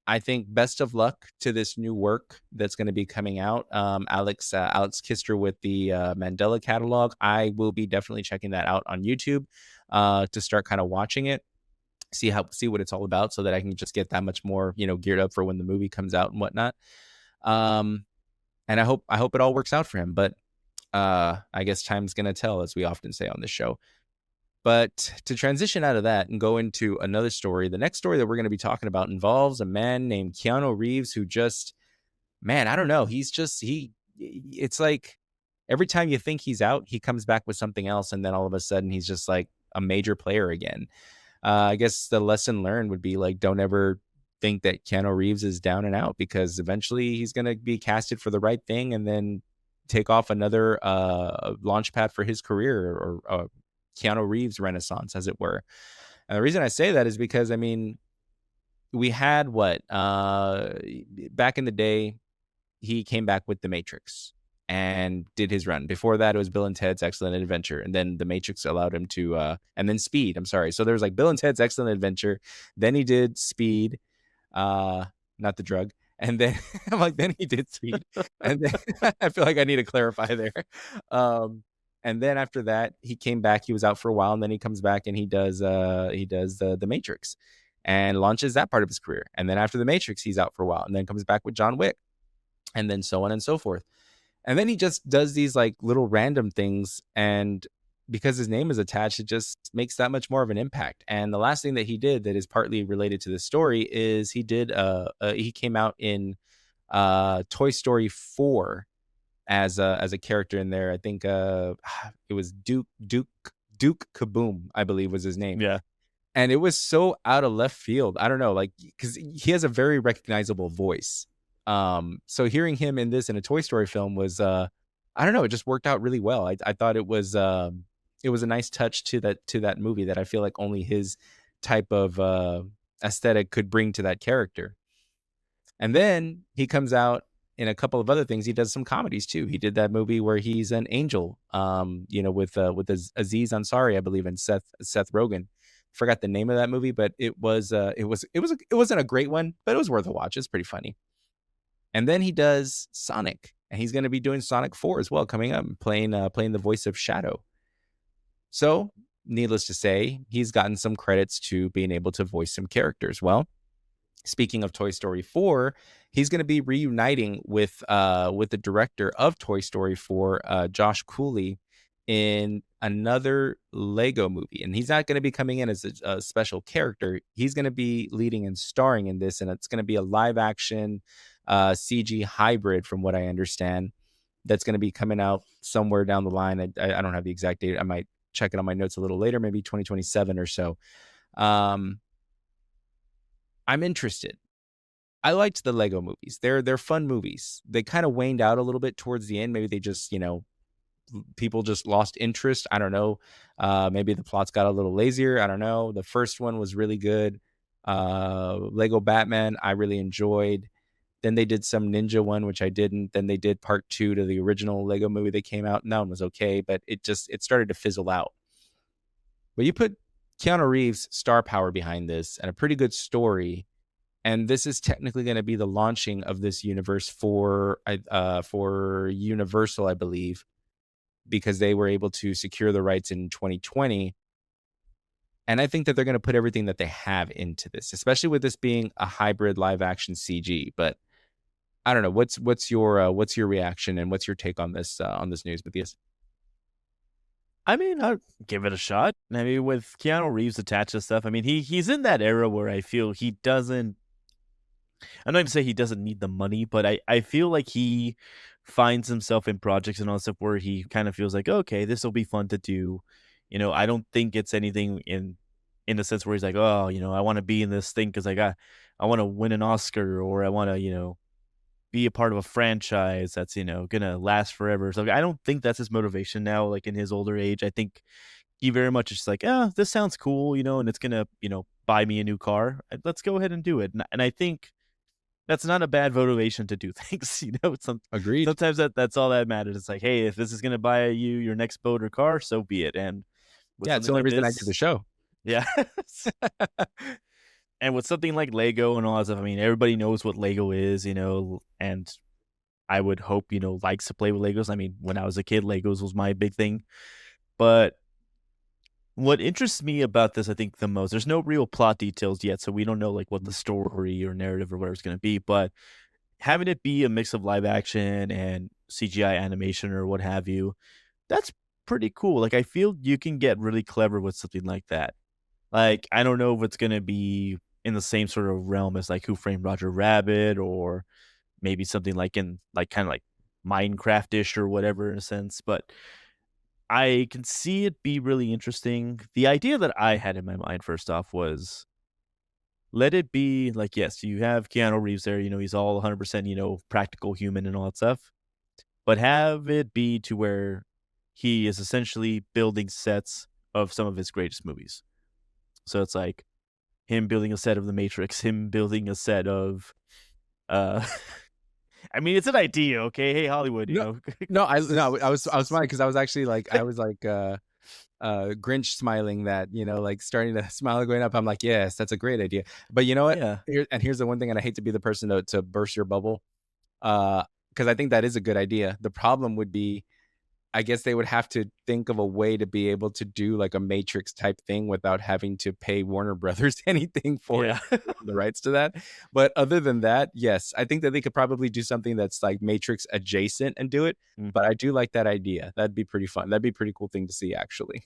I think best of luck to this new work that's going to be coming out. Alex Kister with the Mandela catalog. I will be definitely checking that out on YouTube to start kind of watching it, see what it's all about, so that I can just get that much more geared up for when the movie comes out and whatnot. Um, and I hope it all works out for him. But I guess time's gonna tell, as we often say on this show. But to transition out of that and go into another story, the next story that we're going to be talking about involves a man named Keanu Reeves who just, man, I don't know. It's like every time you think he's out, he comes back with something else. And then all of a sudden, he's just like a major player again. I guess the lesson learned would be like, don't ever think that Keanu Reeves is down and out, because eventually he's going to be casted for the right thing and then take off another launch pad for his career, or Keanu Reeves renaissance, as it were. And the reason I say that is because, I mean, we had back in the day, he came back with The Matrix and did his run. Before that, it was Bill and Ted's Excellent Adventure. And then The Matrix allowed him to, and then Speed. I'm sorry. So there was like Bill and Ted's Excellent Adventure. Then he did Speed, not the drug. And then I'm like, then he did Speed. And then I feel like I need to clarify there. And then after that, he came back. He was out for a while, and then he comes back and he does the Matrix and launches that part of his career. And then after the Matrix, he's out for a while, and then comes back with John Wick, and then so on and so forth. And then he just does these like little random things, and because his name is attached, it just makes that much more of an impact. And the last thing that he did that is partly related to this story is he came out in Toy Story 4 as a character in there. I think it was Duke Kaboom, I believe was his name. Yeah. And it was so out of left field. I don't know, like, because he has a very recognizable voice. So hearing him in a Toy Story film was, I don't know, it just worked out really well. I thought it was a nice touch to that movie that I feel like only his type of aesthetic could bring to that character. And then he comes out in a couple of other things. He does some comedies too. He did that movie where he's an angel, with Aziz Ansari, I believe, and Seth Rogen. Forgot the name of that movie, but it wasn't a great one, but it was worth a watch. It's pretty funny. And then he does Sonic, and he's going to be doing Sonic 4 as well, coming up, playing the voice of Shadow. So, needless to say, he's gotten some credits to being able to voice some characters. Well, speaking of Toy Story 4, he's going to be reuniting with the director of Toy Story 4, Josh Cooley, in another Lego movie. And he's not going to be coming in as a special character. He's going to be leading and starring in this, and it's going to be a live action CG hybrid, from what I understand, that's going to be coming out somewhere down the line. I don't have the exact date. I might check it on my notes a little later, maybe 2027 or so. I'm interested. I liked the Lego movies. They're fun movies. They kind of waned out a little bit towards the end. Maybe they just, people just lost interest. I don't know. Maybe the plots got a little lazier. I don't know. The first one was really good. Lego Batman, I really enjoyed. Then they did some ninja one, which I didn't. Then they did part 2 to the original Lego movie that came out, and that one was okay, but it started to fizzle out. But you put Keanu Reeves' star power behind this and a pretty good story, and this is technically going to be the launching of this universe for Universal, I believe, because they were able to secure the rights in 2020. And I think that they're going to put everything that they have into this, especially with this being a hybrid live action CG. But I don't know. What's your reaction, and what's your take on this news, Matthias? I mean, I'll give it a shot. I mean, with Keanu Reeves attached to stuff, I mean, he's in that era where I feel he doesn't. I'm not even saying he doesn't need the money, but I feel like he finds himself in projects and all stuff where he kind of feels like, okay, this will be fun to do. I don't think it's anything in the sense where he's like, oh, I want to be in this thing because I want to win an Oscar, or I want to, be a part of a franchise that's, gonna last forever. So I don't think that's his motivation now, like in his older age. I think he very much is just like, this sounds cool, and it's gonna, buy me a new car. Let's go ahead and do it. And I think that's not a bad motivation to do things. Agreed. Sometimes that's all that matters. It's like, hey, if this is gonna buy you your next boat or car, so be it. And with Yeah, it's the something only like reason I do the this, show. yeah. And with something like Lego and all that stuff, I mean, everybody knows what Lego is, and I would hope, likes to play with Legos. I mean, when I was a kid, Legos was my big thing. But what interests me about this, I think, the most, there's no real plot details yet, so we don't know like what the story or narrative or whatever it's going to be. But having it be a mix of live action and CGI animation or what have you, that's pretty cool. Like, I feel you can get really clever with something like that. Like, I don't know if it's going to be in the same sort of realm as like Who Framed Roger Rabbit, or maybe something like in like kind of like Minecraft-ish or whatever in a sense, but I can see it be really interesting. The idea that I had in my mind first off was let it be like, yes, you have Keanu Reeves there, he's all 100%, practical human and all that stuff, but have it be to where he is essentially building sets of some of his greatest movies. So it's like him building a set of The Matrix, him building a set of uh I mean, it's an idea, okay? Hey, Hollywood, No, no, I was smiling because I was actually like Grinch smiling that, like starting to smile going up. I'm like, yes, that's a great idea. But you know what? Yeah. Here's the one thing, and I hate to be the person to burst your bubble, because I think that is a good idea. The problem would be, I guess they would have to think of a way to be able to do like a Matrix type thing without having to pay Warner Brothers anything for it, Yeah. the rights to that. But other than that, yes, I think that they could probably do something that's like Matrix adjacent and do it. Mm. But I do like that idea. That'd be pretty fun. That'd be a pretty cool thing to see, actually.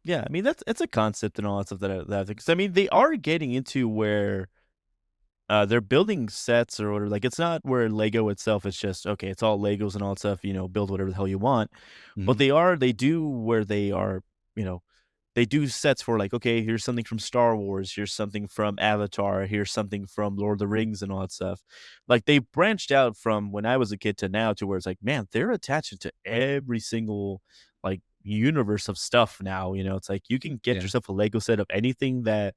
Yeah, I mean, it's a concept and all that stuff that I think 'cause, I mean, they are getting into where, they're building sets or whatever, like, it's not where Lego itself is just, okay, it's all Legos and all that stuff, build whatever the hell you want, but Mhm. they do where they are, you know, they do sets for like, okay, here's something from Star Wars, here's something from Avatar, here's something from Lord of the Rings and all that stuff. Like, they branched out from when I was a kid to now to where it's like, man, they're attaching to every single, like, universe of stuff now, it's like you can get Yeah. yourself a Lego set of anything that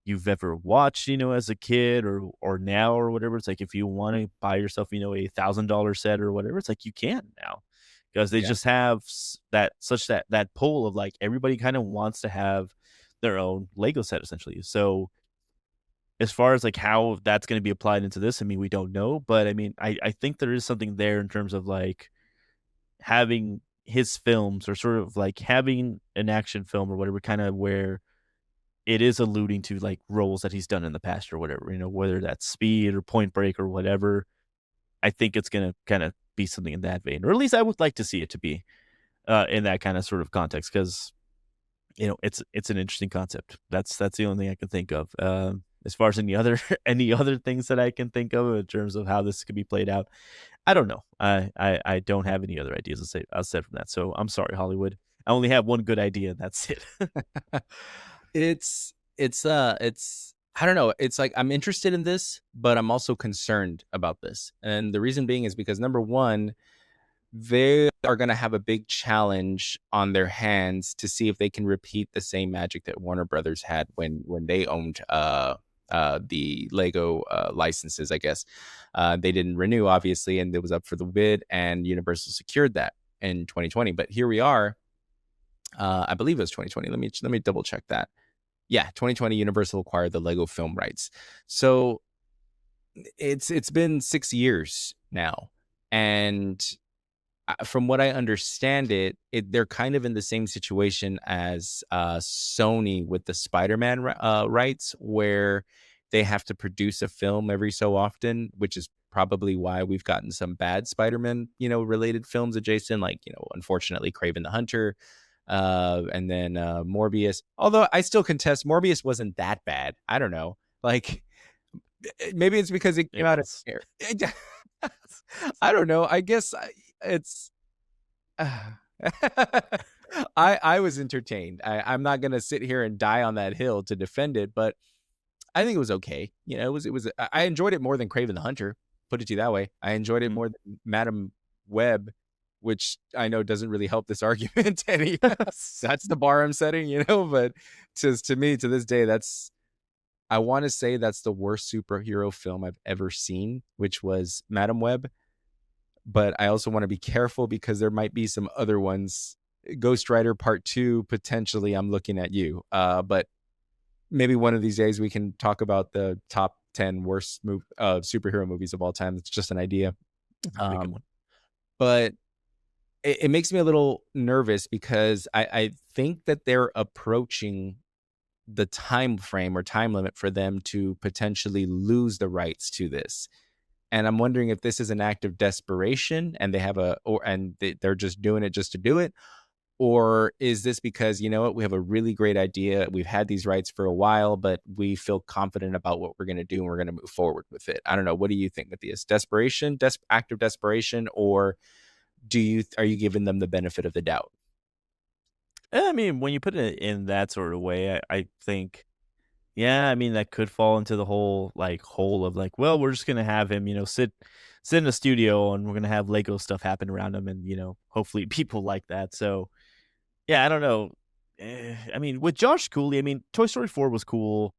you've ever watched, as a kid or now or whatever. It's like if you wanna buy yourself, $1,000 set or whatever, it's like you can now because they Yeah. just have that pull of, like, everybody kinda wants to have their own Lego set essentially. So, as far as, like, how that's gonna be applied into this, I mean, we don't know, but, I mean, I think there is something there in terms of, like, having his films or sort of, like, having an action film or whatever kinda where it is alluding to, like, roles that he's done in the past or whatever, whether that's Speed or Point Break or whatever. I think it's gonna kinda be something in that vein, or at least I would like to see it to be, in that kinda sort of context because it's an interesting concept. That's the only thing I can think of. As far as any other any other things that I can think of in terms of how this could be played out, I don't know. I don't have any other ideas aside from that, so I'm sorry, Hollywood. I only have one good idea, and that's it. It's I don't know. It's like I'm interested in this, but I'm also concerned about this. And the reason being is because number one, they are going to have a big challenge on their hands to see if they can repeat the same magic that Warner Brothers had when they owned the Lego licenses. I guess they didn't renew, obviously, and it was up for the bid, and Universal secured that in 2020. But here we are. I believe it was 2020. Let me double check that. Yeah, 2020, Universal acquired the Lego film rights. So it's been 6 years now, and from what I understand, they're kind of in the same situation as Sony with the Spider-Man rights, where they have to produce a film every so often, which is probably why we've gotten some bad Spider-Man, related films adjacent, like unfortunately, Kraven the Hunter, and then Morbius. Although I still contest Morbius wasn't that bad. I don't know, like maybe it's because it came It out of was. here. I don't know. I guess it's I was entertained. I'm not gonna sit here and die on that hill to defend it, but I think it was okay. It was I enjoyed it more than Craven the Hunter. Put it to you that way. I enjoyed it Mm. more than Madam Web, which I know doesn't really help this argument any. That's the bar I'm setting, but to me, to this day, I want to say that's the worst superhero film I've ever seen, which was Madam Web. But I also want to be careful because there might be some other ones. Ghost Rider Part 2, potentially, I'm looking at you. But maybe one of these days we can talk about the top 10 worst superhero movies of all time. It's just an idea. That'd be a good Um, one. but it makes me a little nervous because I think that they're approaching the time frame or time limit for them to potentially lose the rights to this. And I'm wondering if this is an act of desperation and they have they're just doing it just to do it, or is this because, you know what, we have a really great idea. We've had these rights for a while, but we feel confident about what we're going to do and we're going to move forward with it. I don't know. What do you think, Matthias? Desperation, act of desperation, or are you giving them the benefit of the doubt? I mean, when you put it in that sort of way, I think, yeah, I mean, that could fall into the whole like hole of like, well, we're just gonna have him, sit in a studio and we're gonna have Lego stuff happen around him, and hopefully people like that. So yeah, I don't know. I mean, with Josh Cooley, I mean, Toy Story 4 was cool.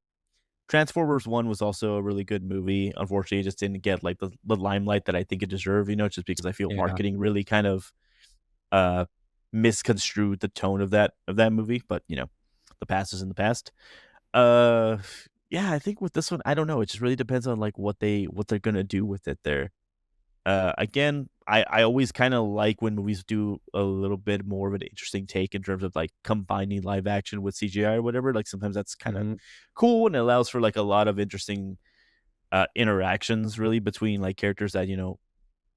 Transformers 1 was also a really good movie. Unfortunately, it just didn't get like the limelight that I think it deserved, just because I feel Yeah. marketing really kind of uh misconstrued the tone of that movie. But the past is in the past. Uh yeah, I think with this one, I don't know. It just really depends on like what they're gonna do with it there. Again, I always kind of like when movies do a little bit more of an interesting take in terms of like combining live action with CGI or whatever. Like sometimes that's kind of Hmm. cool and it allows for like a lot of interesting interactions really between like characters that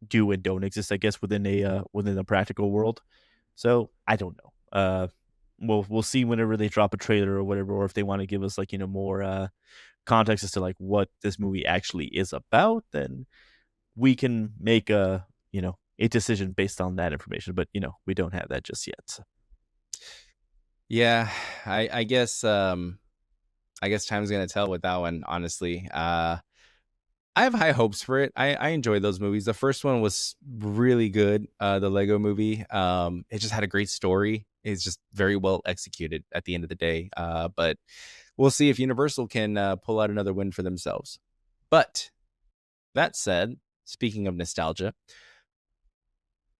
do and don't exist, I guess, within a practical world. So I don't know. We'll see whenever they drop a trailer or whatever, or if they want to give us like more context as to like what this movie actually is about, then we can make a decision based on that information. But we don't have that just yet. Yeah, I guess I guess time's gonna tell with that one, honestly. I have high hopes for it. I enjoy those movies. The first one was really good. The Lego movie. It just had a great story. It's just very well executed at the end of the day. But we'll see if Universal can pull out another win for themselves. But that said, speaking of nostalgia,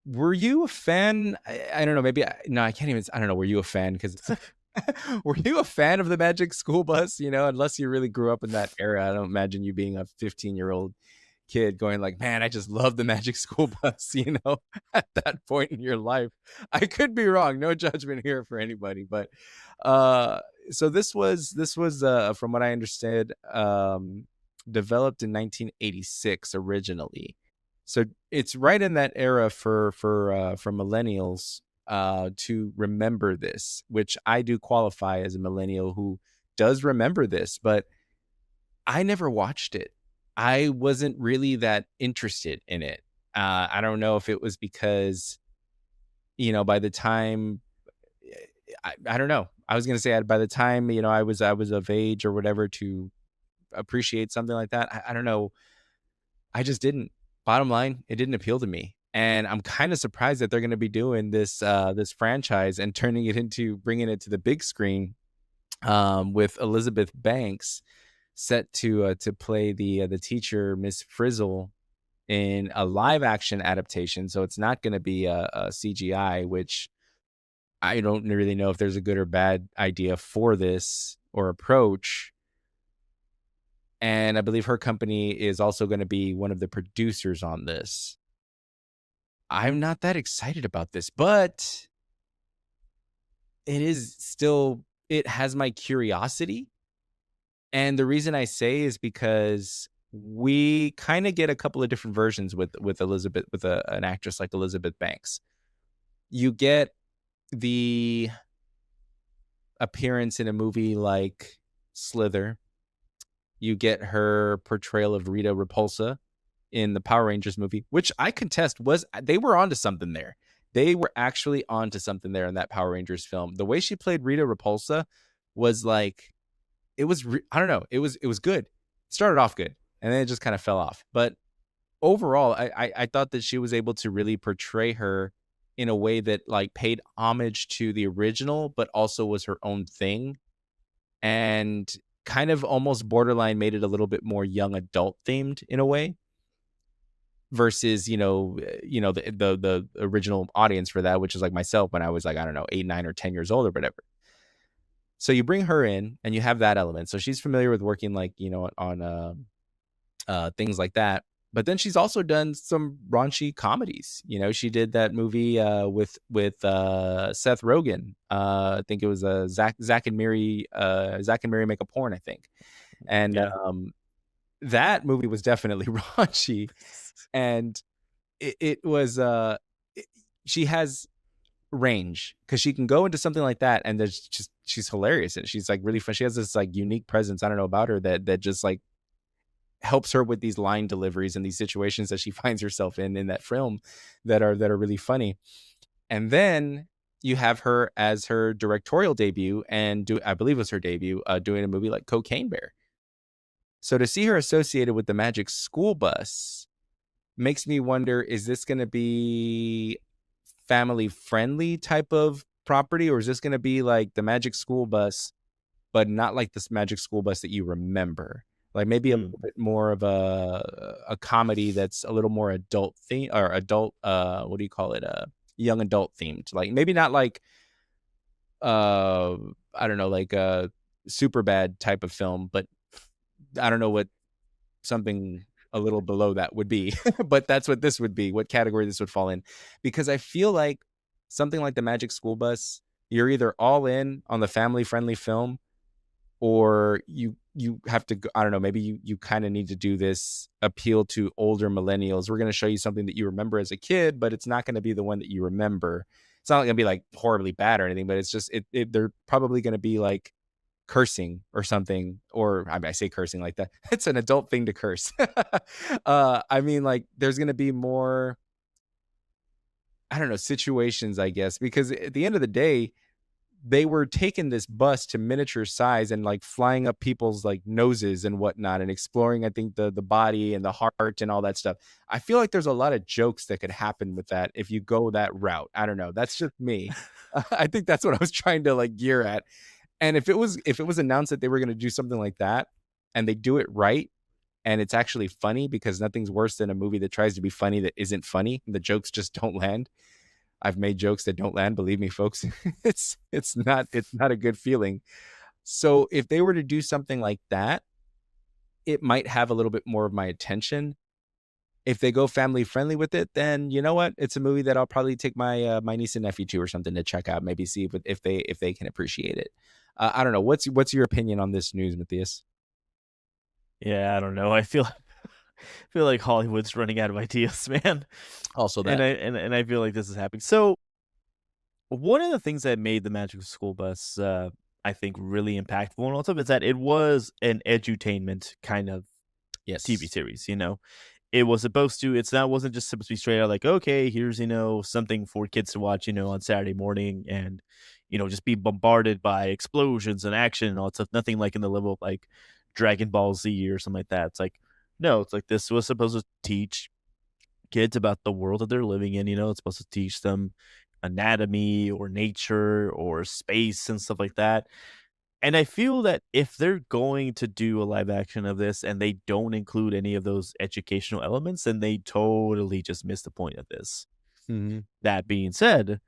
were you a fan? I don't know. Maybe no, I can't even. I don't know. Were you a fan? Because were you a fan of the Magic School Bus? Unless you really grew up in that era, I don't imagine you being a 15-year-old kid going like, "Man, I just love the Magic School Bus." At that point in your life, I could be wrong. No judgment here for anybody, but uh, so this was from what I understood, developed in 1986 originally. So it's right in that era for millennials to remember this, which I do qualify as a millennial who does remember this, but I never watched it. I wasn't really that interested in it. I don't know if it was because, by the time I don't know. I was gonna say by the time I was of age or whatever to appreciate something like that. I don't know. I just didn't. Bottom line, it didn't appeal to me. And I'm kind of surprised that they're going to be doing this franchise and turning it into bringing it to the big screen with Elizabeth Banks set to play the teacher Miss Frizzle in a live action adaptation. So it's not going to be a CGI, which I don't really know if there's a good or bad idea for this or approach. And I believe her company is also going to be one of the producers on this. I'm not that excited about this, but it has my curiosity. And the reason I say is because we kind of get a couple of different versions with Elizabeth, with an actress like Elizabeth Banks. You get the appearance in a movie like Slither. You get her portrayal of Rita Repulsa in the Power Rangers movie, which I contest they were onto something there. They were actually onto something there in that Power Rangers film. The way she played Rita Repulsa was like I don't know. It was good. It started off good and then it just kind of fell off. But overall, I thought that she was able to really portray her in a way that like paid homage to the original, but also was her own thing. And kind of almost borderline made it a little bit more young adult themed in a way versus the original audience for that, which is like myself when I was like, I don't know, 8, 9, or 10 years old or whatever. So you bring her in and you have that element, so she's familiar with working like on things like that. But then she's also done some raunchy comedies. She did that movie with Seth Rogen. I think it was Zach and Mary Make a Porn, I think. And Yeah. that movie was definitely raunchy, and it was it, she has range because she can go into something like that, and there's just she's hilarious and she's like really fun. She has this like unique presence, I don't know about her, that just like helps her with these line deliveries and these situations that she finds herself in that film that are really funny. And then you have her as her directorial debut, and I believe it was her debut, doing a movie like Cocaine Bear. So to see her associated with the Magic School Bus makes me wonder, is this going to be family friendly type of property, or is this going to be like the Magic School Bus but not like this Magic School Bus that you remember? Like maybe a Mm. little bit more of a comedy that's a little more adult theme, or adult what do you call it, young adult themed. Like maybe not like uh I don't know, like a super bad type of film, but I don't know what something a little below that would be. But that's what this would be, what category this would fall in. Because I feel like something like the Magic School Bus, you're either all in on the family friendly film, or you have to go, I don't know, maybe you kind of need to do this appeal to older millennials. We're going to show you something that you remember as a kid, but it's not going to be the one that you remember. It's not going to be like horribly bad or anything, but it's just they're probably going to be like cursing or something. Or I mean, I say cursing like that, it's an adult thing to curse. I mean, like there's going to be more, I don't know, situations, I guess, because at the end of the day, they were taking this bus to miniature size and like flying up people's like noses and whatnot, and exploring, I think, the body and the heart and all that stuff. I feel like there's a lot of jokes that could happen with that if you go that route. I don't know, that's just me. I think that's what I was trying to like gear at. And if it was announced that they were going to do something like that, and they do it right, and it's actually funny, because nothing's worse than a movie that tries to be funny that isn't funny, the jokes just don't land. I've made jokes that don't land, believe me, folks. It's not a good feeling. So if they were to do something like that, it might have a little bit more of my attention. If they go family friendly with it, then you know what? It's a movie that I'll probably take my niece and nephew to, or something, to check out. Maybe see if they can appreciate it. I don't know. What's your opinion on this news, Matthias? Yeah, I don't know. I feel like Hollywood's running out of ideas, man. Also And that. I feel like this is happening. So one of the things that made the Magical School Bus, I think, really impactful and also is that it was an edutainment kind of TV Yes. series. It was supposed to. It's not wasn't just supposed to be straight out like, okay, here's something for kids to watch, on Saturday morning, and just be bombarded by explosions and action and all that stuff. Nothing like in the level of like Dragon Ball Z or something like that. It's like no, it's like this was supposed to teach kids about the world that they're living in. It's supposed to teach them anatomy or nature or space and stuff like that. And I feel that if they're going to do a live action of this and they don't include any of those educational elements, then they totally just miss the point of this. Hmm. That being said,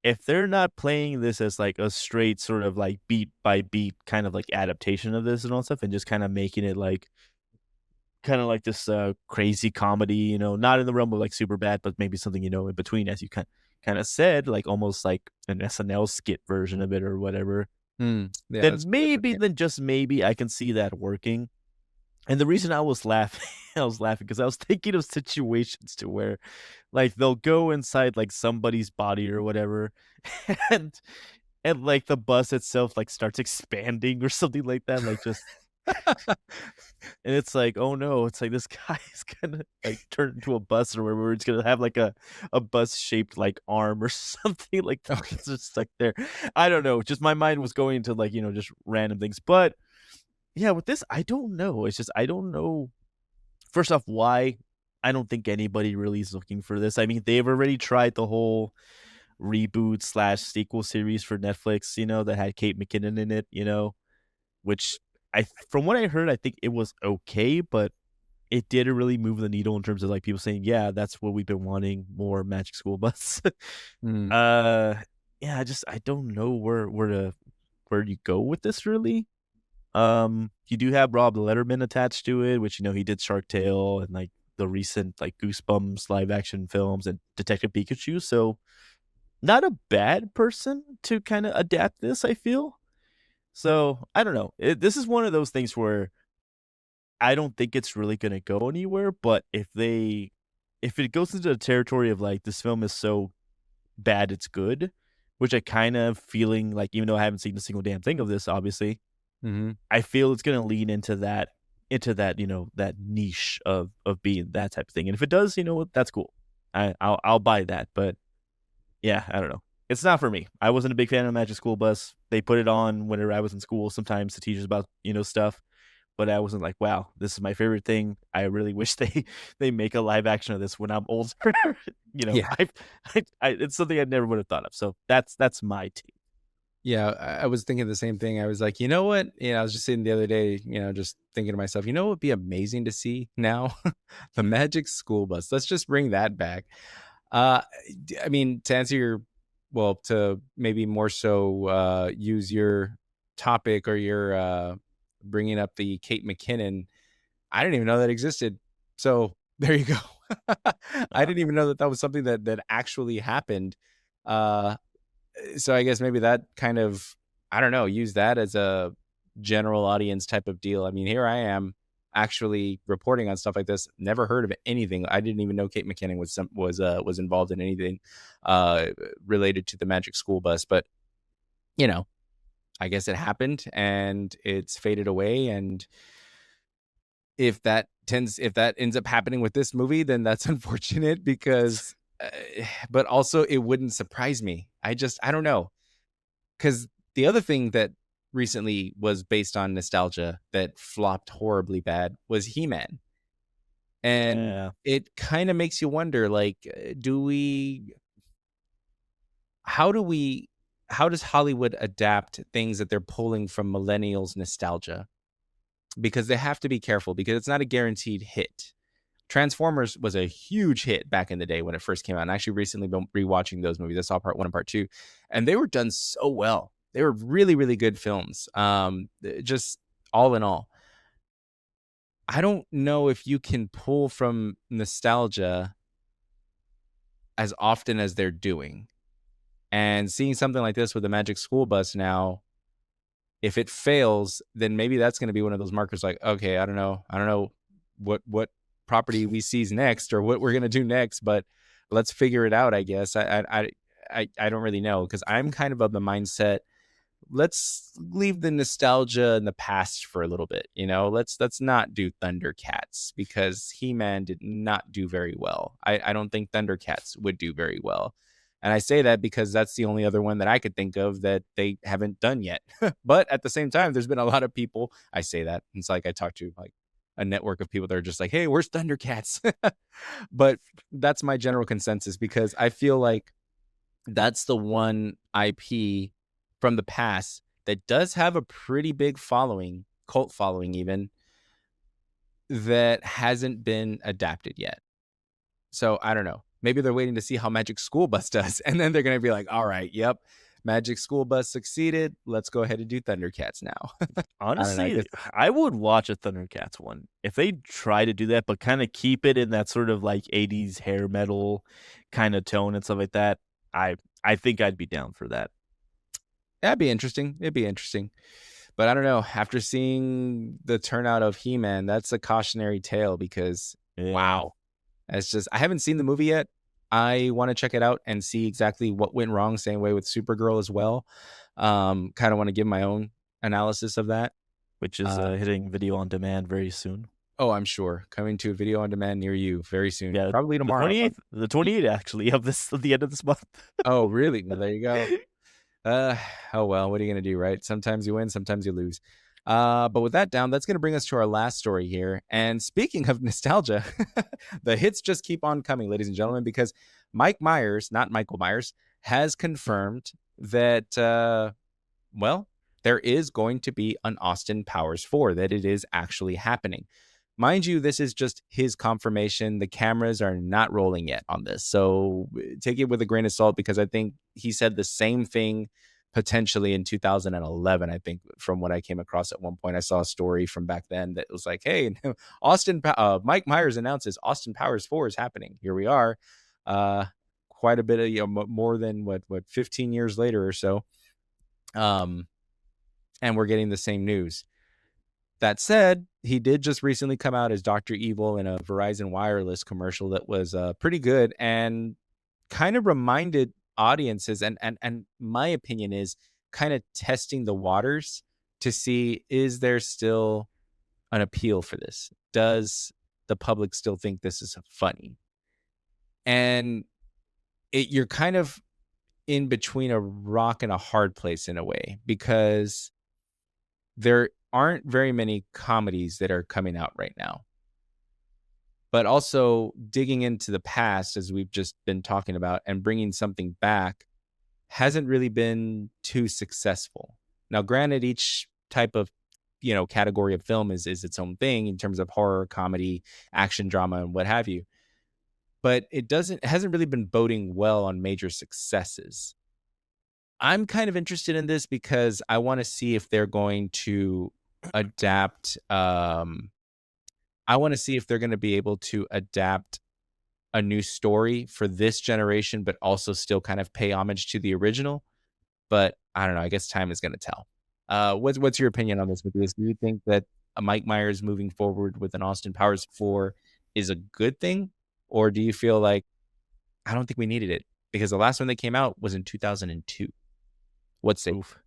if they're not playing this as like a straight sort of like beat by beat kind of like adaptation of this and all stuff, and just kind of making it like kind of like this crazy comedy, not in the realm of like super bad, but maybe something in between, as you kind of said, like almost like an SNL skit version of it or whatever. Yeah, Then that's what I maybe, think. then just maybe, I can see that working. And the reason I was laughing, I was laughing because I was thinking of situations to where, like, they'll go inside like somebody's body or whatever, and like the bus itself like starts expanding or something like that, like just and it's like, "Oh, no," it's like this guy is gonna, like, turn into a bus or whatever, it's gonna have, like, a bus-shaped, like, arm or something like that Okay. that's just stuck there. I don't know, just my mind was going to, like, just random things, but, yeah, with this, I don't know, it's just I don't know, first off, why. I don't think anybody really is looking for this. I mean, they've already tried the whole reboot/sequel series for Netflix, that had Kate McKinnon in it, which from what I heard, I think it was okay, but it didn't really move the needle in terms of like people saying, "Yeah, that's what we've been wanting, more Magic School Bus." Mm. uh, yeah, I don't know where you go with this really. You do have Rob Letterman attached to it, which he did Shark Tale and like the recent like Goosebumps live action films and Detective Pikachu. So not a bad person to kind of adapt this, I feel. So I don't know. This is one of those things where I don't think it's really going to go anywhere. But if it goes into the territory of like this film is so bad it's good, which I kind of feeling like, even though I haven't seen a single damn thing of this, obviously, Hmm. I feel it's going to lean into that that niche of being that type of thing. And if it does, that's cool. I'll buy that. But yeah, I don't know. It's not for me. I wasn't a big fan of Magic School Bus. They put it on whenever I was in school. Sometimes to teachers about stuff, but I wasn't like, wow, this is my favorite thing. I really wish they make a live action of this when I'm older. Yeah. It's something I never would have thought of. So that's my take. Yeah, I was thinking the same thing. I was like, you know what? I was just sitting the other day, just thinking to myself, what would be amazing to see now? The Magic School Bus. Let's just bring that back. Uh, I mean, to answer to maybe more so use your topic or your bringing up the Kate McKinnon. I didn't even know that existed. So there you go. I Uh, didn't even know that was something that actually happened. Uh, so I guess maybe that kind of, I don't know, use that as a general audience type of deal. I mean, here I am actually reporting on stuff like this. Never heard of anything. I didn't even know Kate McKinnon was involved in anything uh related to the Magic School Bus, but you know, I guess it happened and it's faded away. And if that ends up happening with this movie, then that's unfortunate because but also it wouldn't surprise me. I don't know. Because the other thing that recently was based on nostalgia that flopped horribly bad was He-Man. And yeah, it kind of makes you wonder, like, how do we, how does Hollywood adapt things that they're pulling from millennials' nostalgia? Because they have to be careful because it's not a guaranteed hit. Transformers was a huge hit back in the day when it first came out. And I actually recently been rewatching those movies. I saw part one and part two, and they were done so well. They were really, really good films. Just all in all, I don't know if you can pull from nostalgia as often as they're doing. And seeing something like this with the Magic School Bus now, if it fails, then maybe that's going to be one of those markers. Like, okay, I don't know what property we seize next or what we're going to do next, but let's figure it out. I guess I don't really know because I'm kind of the mindset. Let's leave the nostalgia in the past for a little bit. Let's not do Thundercats because He-Man did not do very well. I don't think Thundercats would do very well. And I say that because that's the only other one that I could think of that they haven't done yet. But at the same time, there's been a lot of people. I say that. It's like I talk to like a network of people that are just like, hey, where's Thundercats? But that's my general consensus because I feel like that's the one IP from the past that does have a pretty big following, cult following even, that hasn't been adapted yet. So I don't know. Maybe they're waiting to see how Magic School Bus does. And then they're going to be like, all right, yep, Magic School Bus succeeded. Let's go ahead and do Thundercats now. I don't know. I honestly, guess. I would watch a Thundercats one if they try to do that, but kind of keep it in that sort of like '80s hair metal kind of tone and stuff like that. I I think I'd be down for that. That'd be interesting. It'd be interesting. But I don't know. After seeing the turnout of He Man, that's a cautionary tale because, Yeah, wow, it's just I haven't seen the movie yet. I want to check it out and see exactly what went wrong. Same way with Supergirl as well. Kind of want to give my own analysis of that. which is Uh, hitting video on demand very soon. oh, I'm sure coming to a video on demand near you very soon, Yeah, probably the tomorrow. 28th, the 28th actually of the end of this month. Oh, really? Well, there you go. Uh, oh well, what are you gonna do, right? Sometimes you win, sometimes you lose. But with that down, that's gonna bring us to our last story here. And speaking of nostalgia, the hits just keep on coming, ladies and gentlemen, because Mike Myers, not Michael Myers, has confirmed that well, there is going to be an Austin Powers 4, that it is actually happening. Mind you, this is just his confirmation. The cameras are not rolling yet on this. So take it with a grain of salt, because I think he said the same thing potentially in 2011. I think from what I came across at one point, I saw a story from back then that was like, hey, Mike Myers announces Austin Powers 4 is happening. Here we are. Quite a bit of, more than what 15 years later or so. And we're getting the same news. That said, he did just recently come out as Dr. Evil in a Verizon Wireless commercial that was pretty good, and kind of reminded audiences, and my opinion is kind of testing the waters to see, is there still an appeal for this? Does the public still think this is funny? And you're kind of in between a rock and a hard place in a way, because there aren't very many comedies that are coming out right now. But also digging into the past, as we've just been talking about, and bringing something back hasn't really been too successful. Now, granted, each type of category of film is its own thing in terms of horror, comedy, action, drama, and what have you. But it hasn't really been boding well on major successes. I'm kind of interested in this because I want to see if they're going to adapt. I want to see if they're going to be able to adapt a new story for this generation, but also still kind of pay homage to the original. But I don't know. I guess time is going to tell. What's your opinion on this? With this, do you think that Mike Myers moving forward with an Austin Powers 4 is a good thing, or do you feel like, I don't think we needed it, because the last one that came out was in 2002? What say? Oof.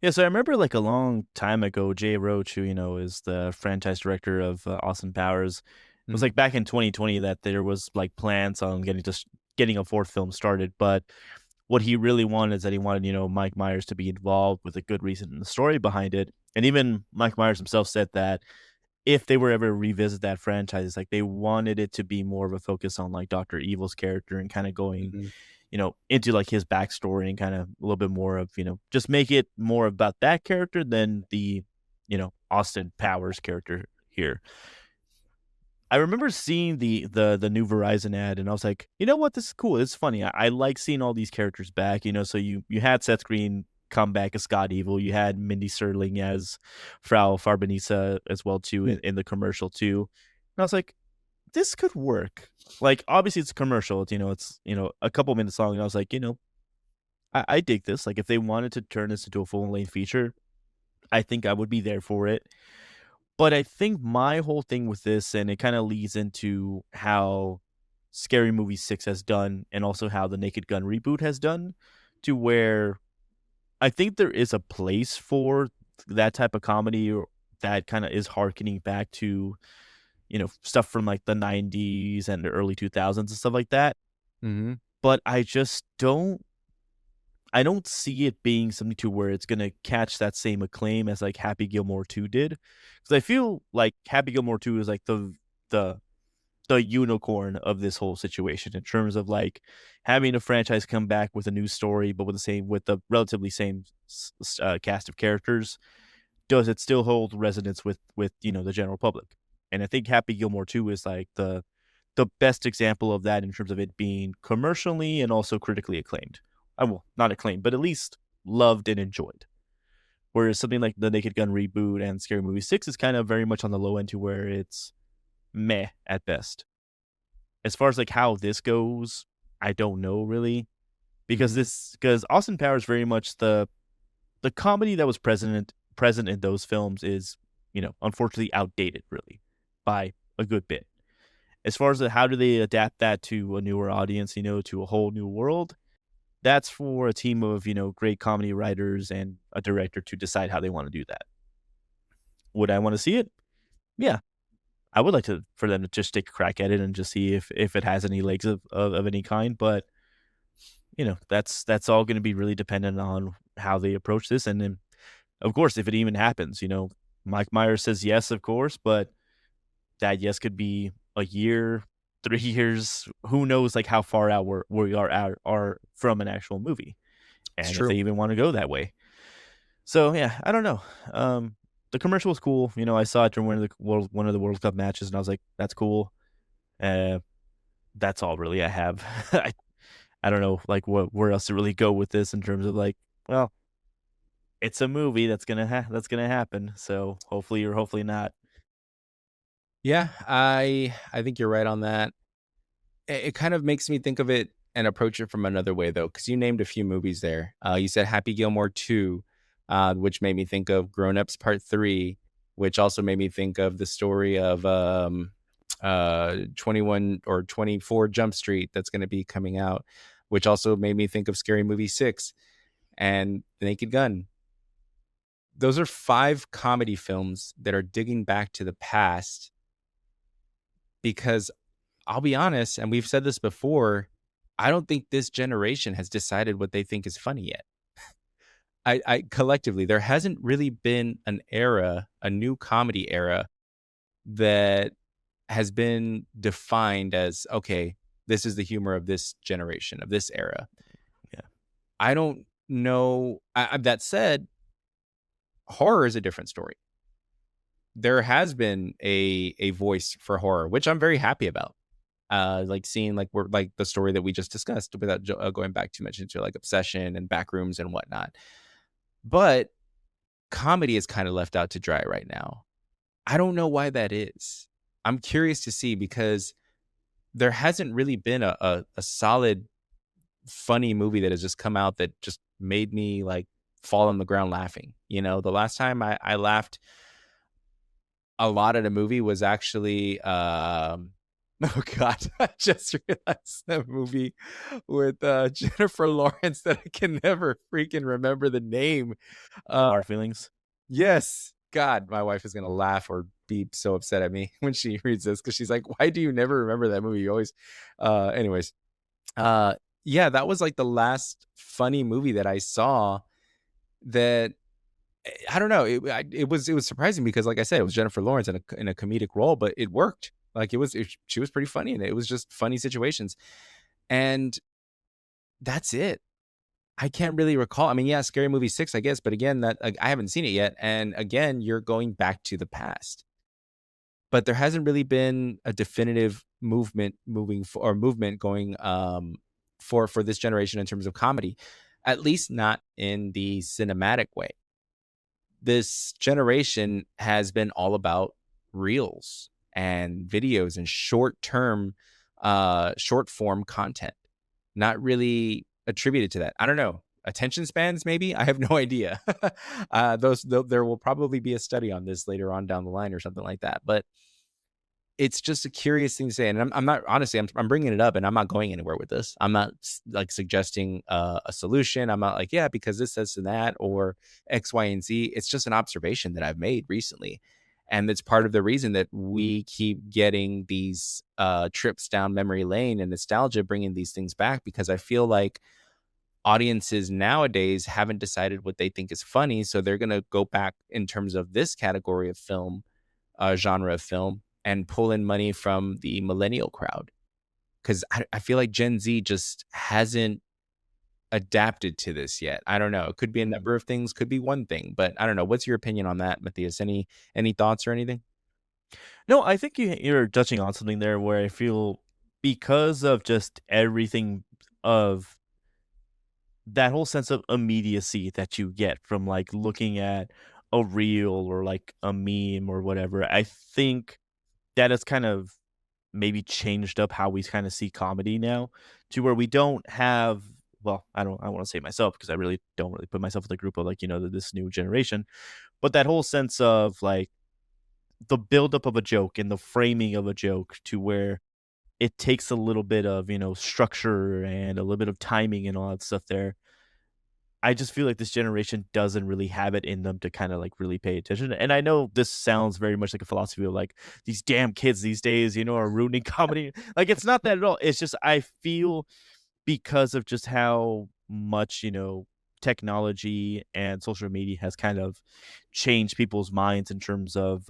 Yeah, so I remember like a long time ago, Jay Roach, who is the franchise director of Austin Powers, it was Mhm. like back in 2020 that there was like plans on getting a fourth film started. But what he really wanted is that he wanted Mike Myers to be involved with a good reason and the story behind it. And even Mike Myers himself said that if they were ever to revisit that franchise, like they wanted it to be more of a focus on like Doctor Evil's character and kind of going Mhm. into like his backstory and kind of a little bit more of, just make it more about that character than the, Austin Powers character here. I remember seeing the new Verizon ad, and I was like, you know what, this is cool. It's funny. I like seeing all these characters back. So you had Seth Green come back as Scott Evil. You had Mindy Sterling as Frau Farbenisa as well too Hmm. in the commercial too. And I was like, this could work. Like obviously it's a commercial. It's a couple minutes long, and I was like, I dig this. Like if they wanted to turn this into a full length feature, I think I would be there for it. But I think my whole thing with this, and it kind of leads into how Scary Movie 6 has done, and also how the Naked Gun reboot has done, to where I think there is a place for that type of comedy or that kind of is harkening back to, stuff from like the 90s and the early 2000s and stuff like that. Mhm. But I don't see it being something to where it's gonna catch that same acclaim as like Happy Gilmore 2 did. Because I feel like Happy Gilmore 2 is like the the unicorn of this whole situation in terms of like having a franchise come back with a new story, but with the relatively same cast of characters. Does it still hold resonance with the general public? And I think Happy Gilmore 2 is like the best example of that in terms of it being commercially and also critically acclaimed. I will not acclaimed, but at least loved and enjoyed. Whereas something like the Naked Gun reboot and Scary Movie 6 is kind of very much on the low end to where it's meh at best. As far as like how this goes, I don't know really. Mhm. Because Austin Powers very much the comedy that was present in those films is, unfortunately outdated really by a good bit. As far as how do they adapt that to a newer audience, to a whole new world, that's for a team of, great comedy writers and a director to decide how they want to do that. Would I want to see it? Yeah. I would like to for them to just take a crack at it and just see if it has any legs of any kind. But, that's all going to be really dependent on how they approach this. And then, of course, if it even happens, Mike Myers says yes, of course, but that yes could be a year, 3 years. Who knows, like how far out we are from an actual movie, It's and if they true. even want to go that way. So yeah, I don't know. The commercial was cool. You know, I saw it during one of the World Cup matches, and I was like, "That's cool." Uh, that's all really I have. I don't know, like what where else to really go with this in terms of like, well, it's a movie that's gonna happen. So hopefully or hopefully not. Yeah, I think you're right on that. It kind of makes me think of it and approach it from another way though, because you named a few movies there. You said Happy Gilmore 2, which made me think of Grown Ups Part 3, which also made me think of the story of 21 or 24 Jump Street that's going to be coming out, which also made me think of Scary Movie 6 and The Naked Gun. Those are five comedy films that are digging back to the past because I'll be honest, and we've said this before, I don't think this generation has decided what they think is funny yet. I collectively, there hasn't really been an era, a new comedy era that has been defined as okay, this is the humor of this generation, of this era. Yeah. I don't know. That said, horror is a different story. There has been a voice for horror, which I'm very happy about. Like seeing like we're like the story that we just discussed without going back too much into like obsession and backrooms and whatnot. But comedy is kind of left out to dry right now. I don't know why that is. I'm curious to see because there hasn't really been a solid funny movie that has just come out that just made me like fall on the ground laughing. You know, the last time I laughed a lot at a movie was actually oh god, I just realized that movie with Jennifer Lawrence that I can never freaking remember the name. Uh Hard feelings. yes. God, my wife is gonna laugh or be so upset at me when she reads this because she's like, why do you never remember that movie? You always anyways. Uh yeah, that was like the last funny movie that I saw that I don't know. It was surprising because, like I said, it was Jennifer Lawrence in a comedic role, but it worked. Like she was pretty funny, and it was just funny situations, and that's it. I can't really recall. I mean, yeah, Scary Movie 6, I guess, but again, that like, I haven't seen it yet, and again, you're going back to the past. But there hasn't really been a definitive movement going for this generation in terms of comedy, at least not in the cinematic way. This generation has been all about reels and videos and short form content, not really attributed to that. I don't know. Attention spans, maybe. I have no idea. There will probably be a study on this later on down the line or something like that. But it's just a curious thing to say, and I'm not honestly. I'm bringing it up, and I'm not going anywhere with this. I'm not like suggesting a solution. I'm not like yeah because this and that or X, Y, and Z. It's just an observation that I've made recently, and it's part of the reason that we keep getting these trips down memory lane and nostalgia, bringing these things back because I feel like audiences nowadays haven't decided what they think is funny, so they're gonna go back in terms of this category of film genre of film and pull in money from the millennial crowd. Because I feel like Gen Z just hasn't adapted to this yet. I don't know. It could be a number of things, could be one thing, but I don't know. What's your opinion on that, Matthias? Any thoughts or anything? No, I think you're touching on something there where I feel because of just everything of that whole sense of immediacy that you get from like looking at a reel or like a meme or whatever. I think that has kind of maybe changed up how we kind of see comedy now to where we don't have well, I want to say myself because I really don't really put myself in the group of like, this new generation, but that whole sense of like the buildup of a joke and the framing of a joke to where it takes a little bit of, structure and a little bit of timing and all that stuff there. I just feel like this generation doesn't really have it in them to kind of like really pay attention. And I know this sounds very much like a philosophy of like these damn kids these days, are ruining comedy. Like it's not that at all. It's just I feel because of just how much, technology and social media has kind of changed people's minds in terms of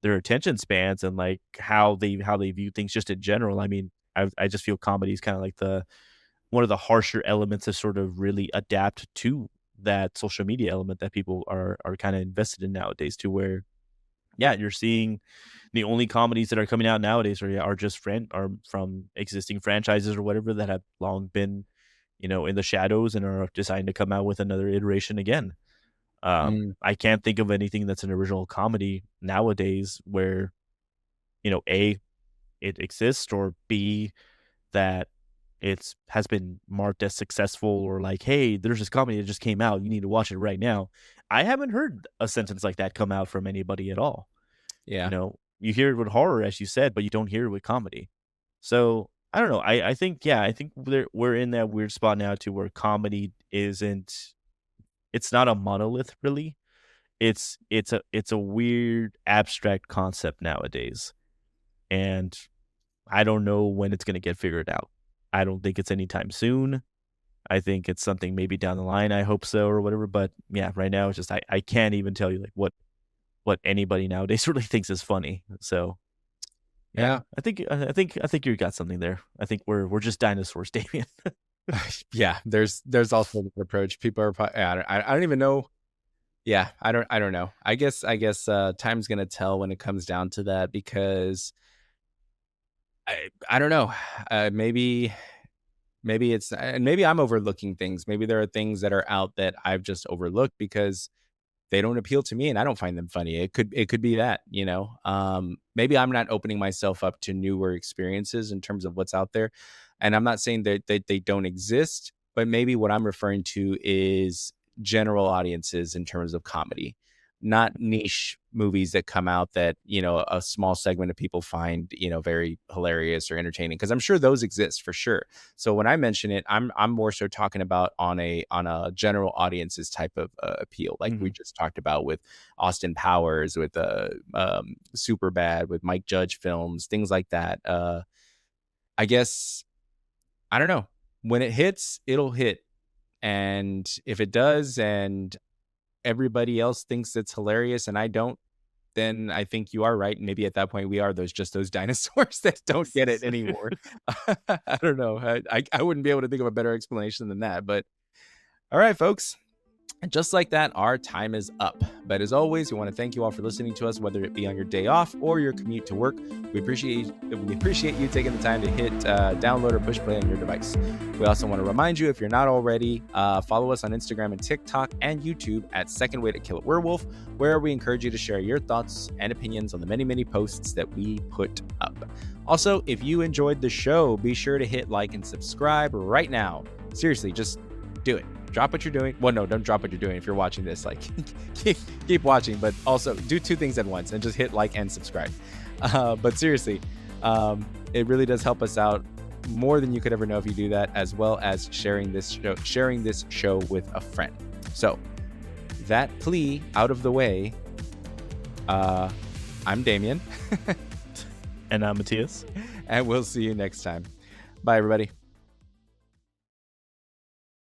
their attention spans and like how they view things just in general. I mean, I just feel comedy is kind of like the one of the harsher elements to sort of really adapt to that social media element that people are kind of invested in nowadays, to where, yeah, you're seeing the only comedies that are coming out nowadays are just are from existing franchises or whatever that have long been, in the shadows, and are deciding to come out with another iteration again. Mm, I can't think of anything that's an original comedy nowadays where, A, it exists, or B, that it's has been marked as successful, or like, hey, there's this comedy that just came out, you need to watch it right now. I haven't heard a sentence like that come out from anybody at all. yeah. You hear it with horror, as you said, but you don't hear it with comedy. So I don't know. I think, yeah, I think we're in that weird spot now, to where comedy isn't. It's not a monolith, really. It's a weird abstract concept nowadays, and I don't know when it's gonna get figured out. I don't think it's anytime soon. I think it's something maybe down the line. I hope so, or whatever. But yeah, right now it's just, I can't even tell you like what anybody nowadays really thinks is funny. So yeah, Yeah. I think you got something there. I think we're just dinosaurs, Damien. Yeah. There's also the approach. People are I don't even know. Yeah, I don't know. I guess time's gonna tell when it comes down to that, because I don't know. Maybe it's, and maybe I'm overlooking things. Maybe there are things that are out that I've just overlooked because they don't appeal to me and I don't find them funny. It could be that, maybe I'm not opening myself up to newer experiences in terms of what's out there. And I'm not saying that they don't exist, but maybe what I'm referring to is general audiences in terms of comedy, not niche movies that come out that, a small segment of people find, very hilarious or entertaining, because I'm sure those exist for sure. So when I mention it, I'm more so talking about on a general audiences type of appeal, like we Mhm. just talked about with Austin Powers, with Super Bad, with Mike Judge films, things like that. I guess, I don't know, when it hits, it'll hit, and if it does, and everybody else thinks it's hilarious and I don't, then I think you are right. Maybe at that point we are those dinosaurs that don't get it anymore. I don't know. I wouldn't be able to think of a better explanation than that. But all right, folks. And just like that, our time is up. But as always, we want to thank you all for listening to us, whether it be on your day off or your commute to work. We appreciate you taking the time to hit download or push play on your device. We also want to remind you, if you're not already, follow us on Instagram and TikTok and YouTube at Second Way to Kill a Werewolf, where we encourage you to share your thoughts and opinions on the many, many posts that we put up. Also, if you enjoyed the show, be sure to hit like and subscribe right now. Seriously, just do it. Drop what you're doing. Well, no, don't drop what you're doing if you're watching this. Like, keep watching, but also do two things at once and just hit like and subscribe. But seriously, it really does help us out more than you could ever know if you do that, as well as sharing this show with a friend. So that plea out of the way, I'm Damien. And I'm Matthias. And we'll see you next time. Bye, everybody.